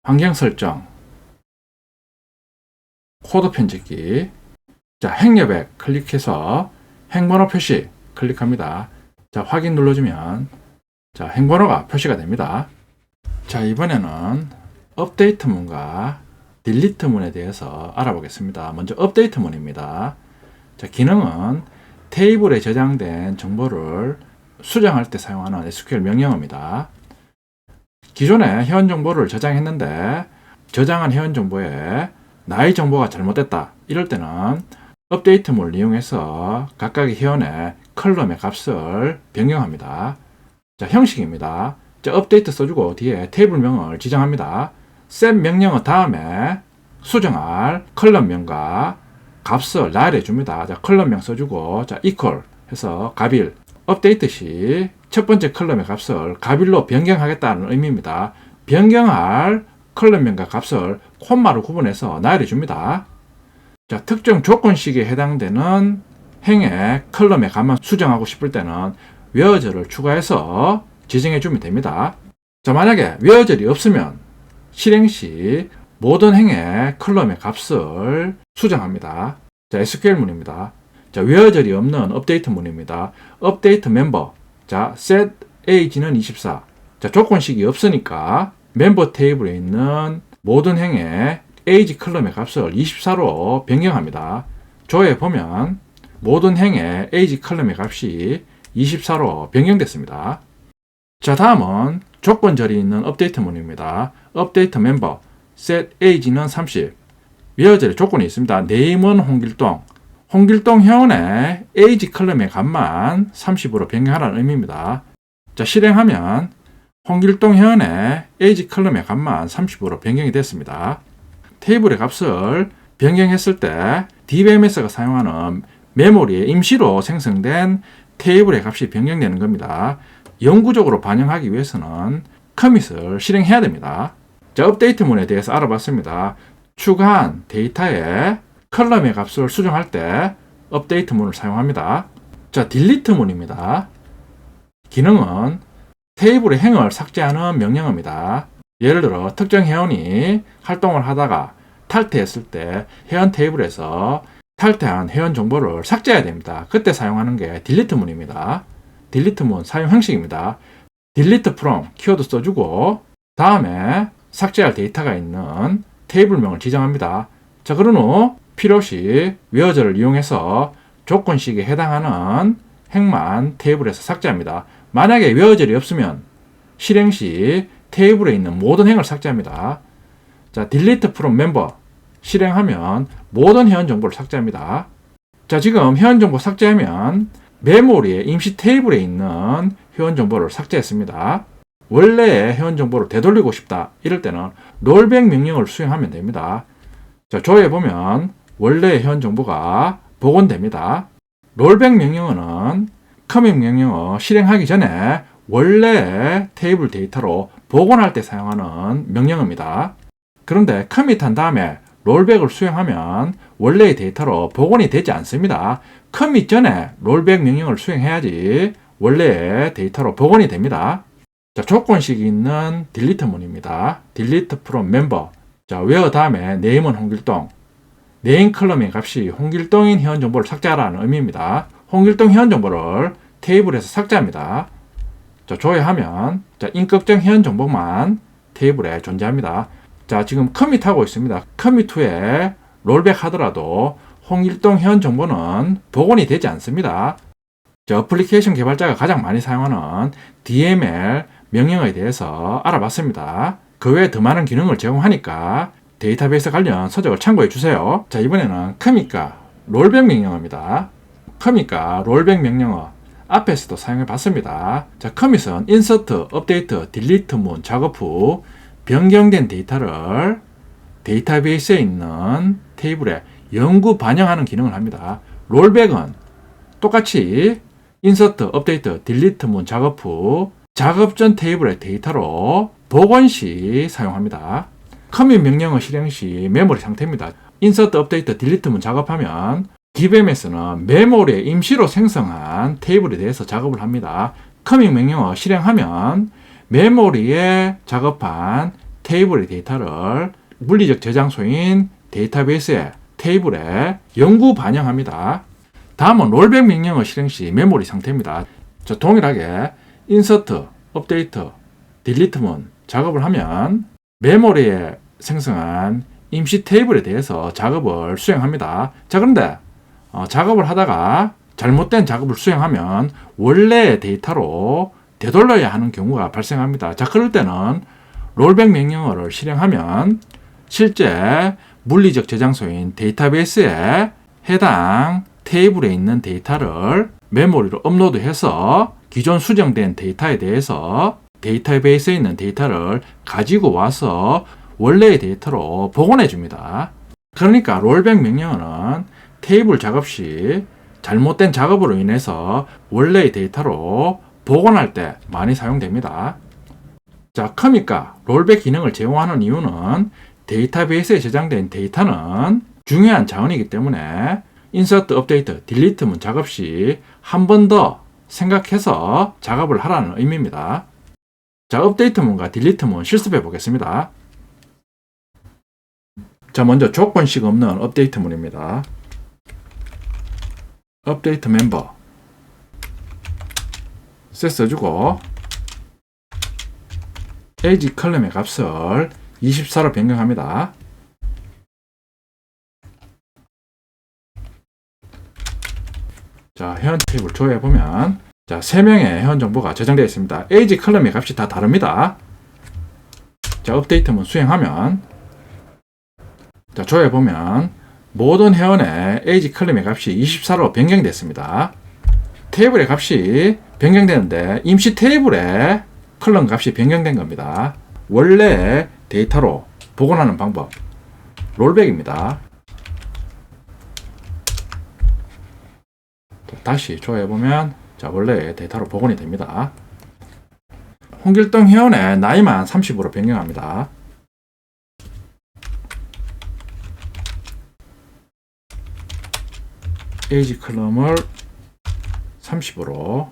[SPEAKER 1] 환경 설정, 코드 편집기, 자, 행여백 클릭해서 행번호 표시 클릭합니다. 자, 확인 눌러주면 자, 행번호가 표시가 됩니다. 자, 이번에는 업데이트 문과 딜리트 문에 대해서 알아보겠습니다. 먼저 업데이트 문입니다. 자, 기능은 테이블에 저장된 정보를 수정할 때 사용하는 SQL 명령어입니다. 기존에 회원 정보를 저장했는데 저장한 회원 정보에 나의 정보가 잘못됐다. 이럴 때는 업데이트 문을 이용해서 각각의 회원의 컬럼의 값을 변경합니다. 자, 형식입니다. 자, 업데이트 써주고 뒤에 테이블명을 지정합니다. set 명령어 다음에 수정할 컬럼명과 값을 나열해 줍니다. 자, 컬럼명 써주고 자, equal 해서 가빌 업데이트 시 첫 번째 컬럼의 값을 가빌로 변경하겠다는 의미입니다. 변경할 컬럼명과 값을 콤마로 구분해서 나열해 줍니다. 자, 특정 조건식에 해당되는 행의 컬럼의 값만 수정하고 싶을 때는 whereas를 추가해서 지정해 주면 됩니다. 자, 만약에 whereas이 없으면 실행 시 모든 행의 컬럼의 값을 수정합니다. 자, SQL문입니다. 자, whereas이 없는 업데이트 문입니다. 업데이트 멤버. 자, set age는 24. 자, 조건식이 없으니까 멤버 테이블에 있는 모든 행의 age 컬럼의 값을 24로 변경합니다. 조에 보면 모든 행의 age 컬럼의 값이 24로 변경됐습니다. 자, 다음은 조건 절이 있는 업데이트 문입니다. 업데이트 멤버 set age는 30. whereas의 조건이 있습니다. name은 홍길동. 홍길동 회원의 age 컬럼의 값만 30으로 변경하라는 의미입니다. 자, 실행하면 홍길동 회원의 age 컬럼의 값만 30으로 변경이 됐습니다. 테이블의 값을 변경했을 때 DBMS가 사용하는 메모리에 임시로 생성된 테이블의 값이 변경되는 겁니다. 영구적으로 반영하기 위해서는 커밋을 실행해야 됩니다. 자, 업데이트 문에 대해서 알아봤습니다. 추가한 데이터의 컬럼의 값을 수정할 때 업데이트 문을 사용합니다. 자, 딜리트 문입니다. 기능은 테이블의 행을 삭제하는 명령어입니다. 예를 들어 특정 회원이 활동을 하다가 탈퇴했을 때 회원 테이블에서 탈퇴한 회원 정보를 삭제해야 됩니다. 그때 사용하는 게 딜리트 문입니다. 딜리트 문 사용 형식입니다. 딜리트 프롬 키워드 써주고 다음에 삭제할 데이터가 있는 테이블명을 지정합니다. 자, 그런 후 필요시 whereas를 이용해서 조건식에 해당하는 행만 테이블에서 삭제합니다. 만약에 whereas이 없으면 실행 시 테이블에 있는 모든 행을 삭제합니다. 자, delete from member 실행하면 모든 회원 정보를 삭제합니다. 자, 지금 회원 정보 삭제하면 메모리에 임시 테이블에 있는 회원 정보를 삭제했습니다. 원래의 회원 정보를 되돌리고 싶다. 이럴 때는 롤백 명령을 수행하면 됩니다. 자, 조에 보면 원래의 회원 정보가 복원됩니다. 롤백 명령어는 커밋 명령어 실행하기 전에 원래의 테이블 데이터로 복원할 때 사용하는 명령어입니다. 그런데 커밋한 다음에 롤백을 수행하면 원래의 데이터로 복원이 되지 않습니다. 커밋 전에 롤백 명령을 수행해야지 원래의 데이터로 복원이 됩니다. 자, 조건식이 있는 딜리트 문입니다. 딜리트 from member. 자, where 다음에 name은 홍길동. name 컬럼의 값이 홍길동인 회원 정보를 삭제하라는 의미입니다. 홍길동 회원 정보를 테이블에서 삭제합니다. 자, 조회하면 자, 인격적 회원 정보만 테이블에 존재합니다. 자, 지금 커밋하고 있습니다. 커밋 후에 롤백 하더라도 홍길동 회원 정보는 복원이 되지 않습니다. 자, 어플리케이션 개발자가 가장 많이 사용하는 DML 명령어에 대해서 알아봤습니다. 그 외에 더 많은 기능을 제공하니까 데이터베이스 관련 서적을 참고해 주세요. 자, 이번에는 커밋과 롤백 명령어입니다. 커밋과 롤백 명령어 앞에서도 사용해 봤습니다. 자, 커밋은 인서트, 업데이트, 딜리트 문 작업 후 변경된 데이터를 데이터베이스에 있는 테이블에 영구 반영하는 기능을 합니다. 롤백은 똑같이 인서트, 업데이트, 딜리트 문 작업 후 작업 전 테이블의 데이터로 복원 시 사용합니다. 커밋 명령어 실행 시 메모리 상태입니다. 인서트, 업데이트, 딜리트 문 작업하면 DBMS는 메모리에 임시로 생성한 테이블에 대해서 작업을 합니다. 커밋 명령어 실행하면 메모리에 작업한 테이블의 데이터를 물리적 저장소인 데이터베이스의 테이블에 영구 반영합니다. 다음은 롤백 명령어 실행 시 메모리 상태입니다. 동일하게 인서트, 업데이트, 딜리트문 작업을 하면 메모리에 생성한 임시 테이블에 대해서 작업을 수행합니다. 자, 그런데 작업을 하다가 잘못된 작업을 수행하면 원래의 데이터로 되돌려야 하는 경우가 발생합니다. 자, 그럴 때는 롤백 명령어를 실행하면 실제 물리적 저장소인 데이터베이스에 해당 테이블에 있는 데이터를 메모리로 업로드해서 기존 수정된 데이터에 대해서 데이터베이스에 있는 데이터를 가지고 와서 원래의 데이터로 복원해 줍니다. 그러니까 롤백 명령어는 테이블 작업 시 잘못된 작업으로 인해서 원래의 데이터로 복원할 때 많이 사용됩니다. 자, 커밋과 롤백 기능을 제공하는 이유는 데이터베이스에 저장된 데이터는 중요한 자원이기 때문에 인서트, 업데이트, 딜리트문 작업 시 한 번 더 생각해서 작업을 하라는 의미입니다. 자, 업데이트문과 딜리트문 실습해 보겠습니다. 자, 먼저 조건식 없는 업데이트문입니다. 업데이트 멤버 셋 써주고 에이지 컬럼의 값을 24로 변경합니다. 자, 회원 테이블 조회해보면 자, 3명의 회원 정보가 저장되어 있습니다. 에이지 컬럼의 값이 다 다릅니다. 자, 업데이트문 수행하면 자, 조회해보면 모든 회원의 에이지 컬럼의 값이 24로 변경됐습니다. 테이블의 값이 변경되는데 임시 테이블의 컬럼 값이 변경된 겁니다. 원래 데이터로 복원하는 방법 롤백입니다. 다시 조회해보면 자, 원래 데이터로 복원이 됩니다. 홍길동 회원의 나이만 30으로 변경합니다. 에이지 컬럼을 30으로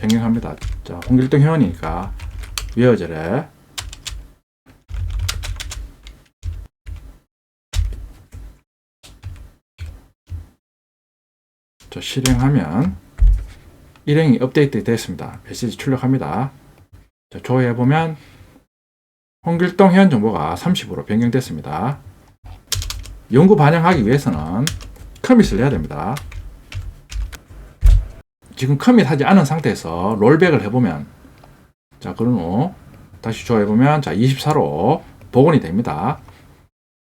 [SPEAKER 1] 변경합니다. 자, 홍길동 회원이니까 위어절에 자, 실행하면 일행이 업데이트 됐습니다. 메시지 출력합니다. 자, 조회해보면 홍길동 회원 정보가 30으로 변경됐습니다. 영구 반영하기 위해서는 커밋을 해야 됩니다. 지금 커밋 하지 않은 상태에서 롤백을 해보면 자, 그런 후 다시 조회해보면 자, 24로 복원이 됩니다.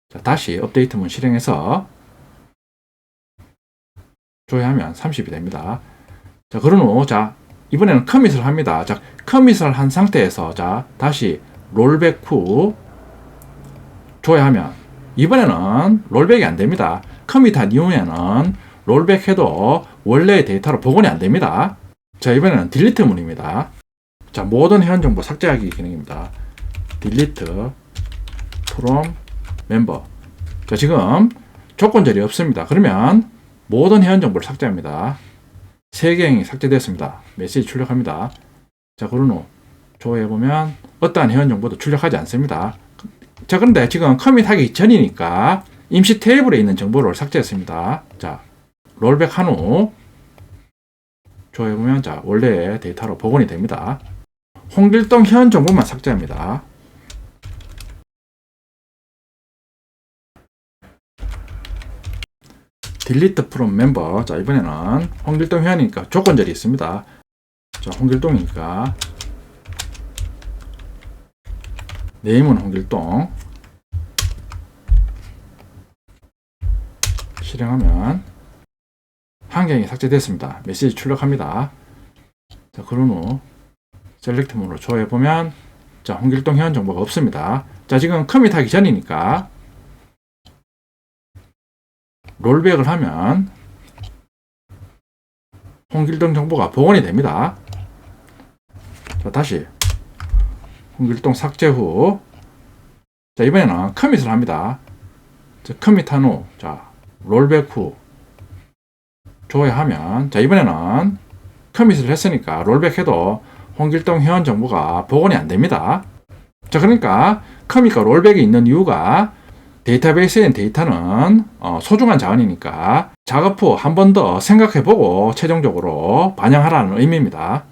[SPEAKER 1] 자, 다시 업데이트문 실행해서 조회하면 30이 됩니다. 자, 그런 후 자, 이번에는 커밋을 합니다. 자, 커밋을 한 상태에서 자, 다시 롤백 후 조회하면 이번에는 롤백이 안 됩니다. 커밋한 이후에는 롤백해도 원래의 데이터로 복원이 안 됩니다. 자, 이번에는 딜리트 문입니다. 자, 모든 회원 정보 삭제하기 기능입니다. 딜리트 from member. 자, 지금 조건절이 없습니다. 그러면 모든 회원 정보를 삭제합니다. 3개행이 삭제됐습니다. 메시지 출력합니다. 자, 그런 후 조회해보면 어떠한 회원 정보도 출력하지 않습니다. 자, 그런데 지금 커밋하기 전이니까 임시 테이블에 있는 정보를 삭제했습니다. 자, 롤백 한 후 조회해보면 자, 원래의 데이터로 복원이 됩니다. 홍길동 회원 정보만 삭제합니다. 딜리트 프롬 멤버. 자, 이번에는 홍길동 회원이니까 조건절이 있습니다. 자, 홍길동이니까 네임은 홍길동 실행하면 한 개이 삭제됐습니다. 메시지 출력합니다. 자, 그런 후 셀렉트 문으로 조회해보면 자, 홍길동 회원 정보가 없습니다. 자, 지금 커밋하기 전이니까 롤백을 하면 홍길동 정보가 복원이 됩니다. 자, 다시 홍길동 삭제 후 자, 이번에는 커밋을 합니다. 자, 커밋한 후 자, 롤백 후 조회하면, 자, 이번에는 커밋을 했으니까 롤백해도 홍길동 회원 정보가 복원이 안 됩니다. 자, 그러니까 커밋과 롤백이 있는 이유가 데이터베이스에 있는 데이터는 소중한 자원이니까 작업 후 한 번 더 생각해보고 최종적으로 반영하라는 의미입니다.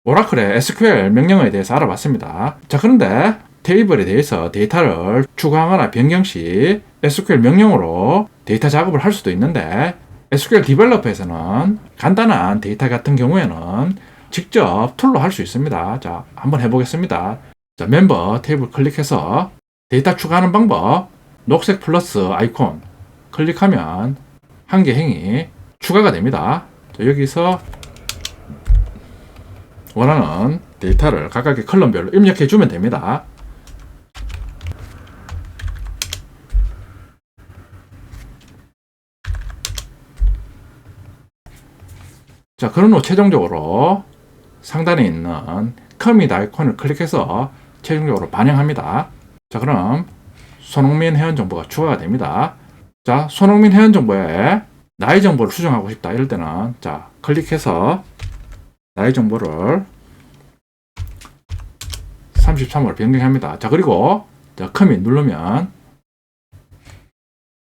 [SPEAKER 1] 오라클의 SQL 명령어에 대해서 알아봤습니다. 자, 그런데 테이블에 대해서 데이터를 추가하거나 변경 시 SQL 명령으로 데이터 작업을 할 수도 있는데 SQL 디벨로퍼에서는 간단한 데이터 같은 경우에는 직접 툴로 할 수 있습니다. 자, 한번 해보겠습니다. 자, 멤버 테이블 클릭해서 데이터 추가하는 방법, 녹색 플러스 아이콘 클릭하면 한 개 행이 추가가 됩니다. 자, 여기서 원하는 데이터를 각각의 컬럼별로 입력해 주면 됩니다. 자, 그런 후 최종적으로 상단에 있는 커밋 아이콘을 클릭해서 최종적으로 반영합니다. 자, 그럼 손흥민 회원 정보가 추가가 됩니다. 자, 손흥민 회원 정보에 나이 정보를 수정하고 싶다 이럴 때는 자, 클릭해서 나이 정보를 33으로 변경합니다. 자, 그리고 자, 커밋 누르면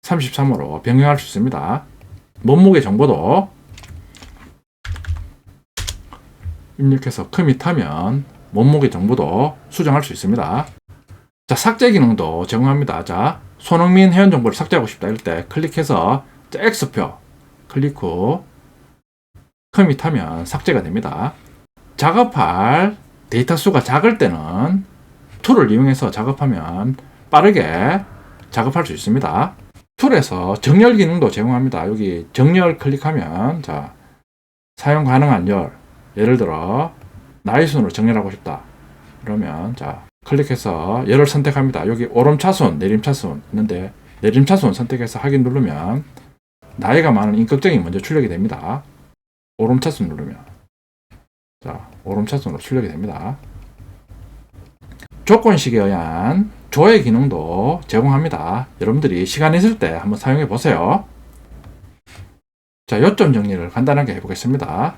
[SPEAKER 1] 33으로 변경할 수 있습니다. 몸무게 정보도 입력해서 커밋하면 몸무게 정보도 수정할 수 있습니다. 자, 삭제 기능도 제공합니다. 자, 손흥민 회원 정보를 삭제하고 싶다 이럴 때 클릭해서 자, X표 클릭 후 커밋하면 삭제가 됩니다. 작업할 데이터 수가 작을 때는 툴을 이용해서 작업하면 빠르게 작업할 수 있습니다. 툴에서 정렬 기능도 제공합니다. 여기 정렬 클릭하면 자, 사용 가능한 열, 예를 들어 나이 순으로 정렬하고 싶다 그러면 자, 클릭해서 열을 선택합니다. 여기 오름차순, 내림차순 있는데 내림차순 선택해서 확인 누르면 나이가 많은 임꺽정이 먼저 출력이 됩니다. 오름차순 누르면 자, 오름차순으로 출력이 됩니다. 조건식에 의한 조회 기능도 제공합니다. 여러분들이 시간 있을 때 한번 사용해 보세요. 자, 요점 정리를 간단하게 해보겠습니다.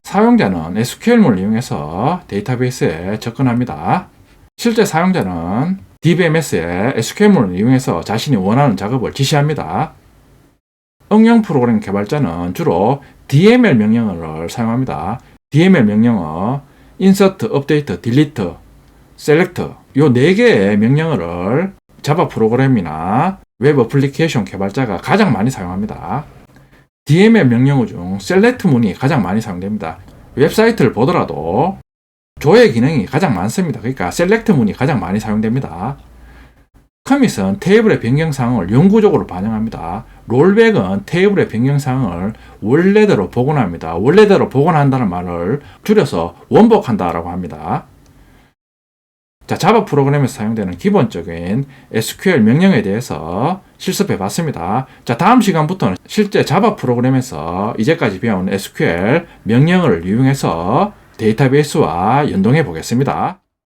[SPEAKER 1] 사용자는 SQL문을 이용해서 데이터베이스에 접근합니다. 실제 사용자는 DBMS의 SQL문을 이용해서 자신이 원하는 작업을 지시합니다. 응용 프로그램 개발자는 주로 DML 명령어를 사용합니다. DML 명령어, Insert, Update, Delete, Select 요 4개의 명령어를 자바 프로그램이나 웹 어플리케이션 개발자가 가장 많이 사용합니다. DML 명령어 중 Select 문이 가장 많이 사용됩니다. 웹사이트를 보더라도 조회 기능이 가장 많습니다. 그러니까 Select 문이 가장 많이 사용됩니다. 커밋은 테이블의 변경사항을 영구적으로 반영합니다. 롤백은 테이블의 변경사항을 원래대로 복원합니다. 원래대로 복원한다는 말을 줄여서 원복한다라고 합니다. 자, 자바 프로그램에서 사용되는 기본적인 SQL 명령에 대해서 실습해 봤습니다. 자, 다음 시간부터는 실제 자바 프로그램에서 이제까지 배운 SQL 명령어를 이용해서 데이터베이스와 연동해 보겠습니다.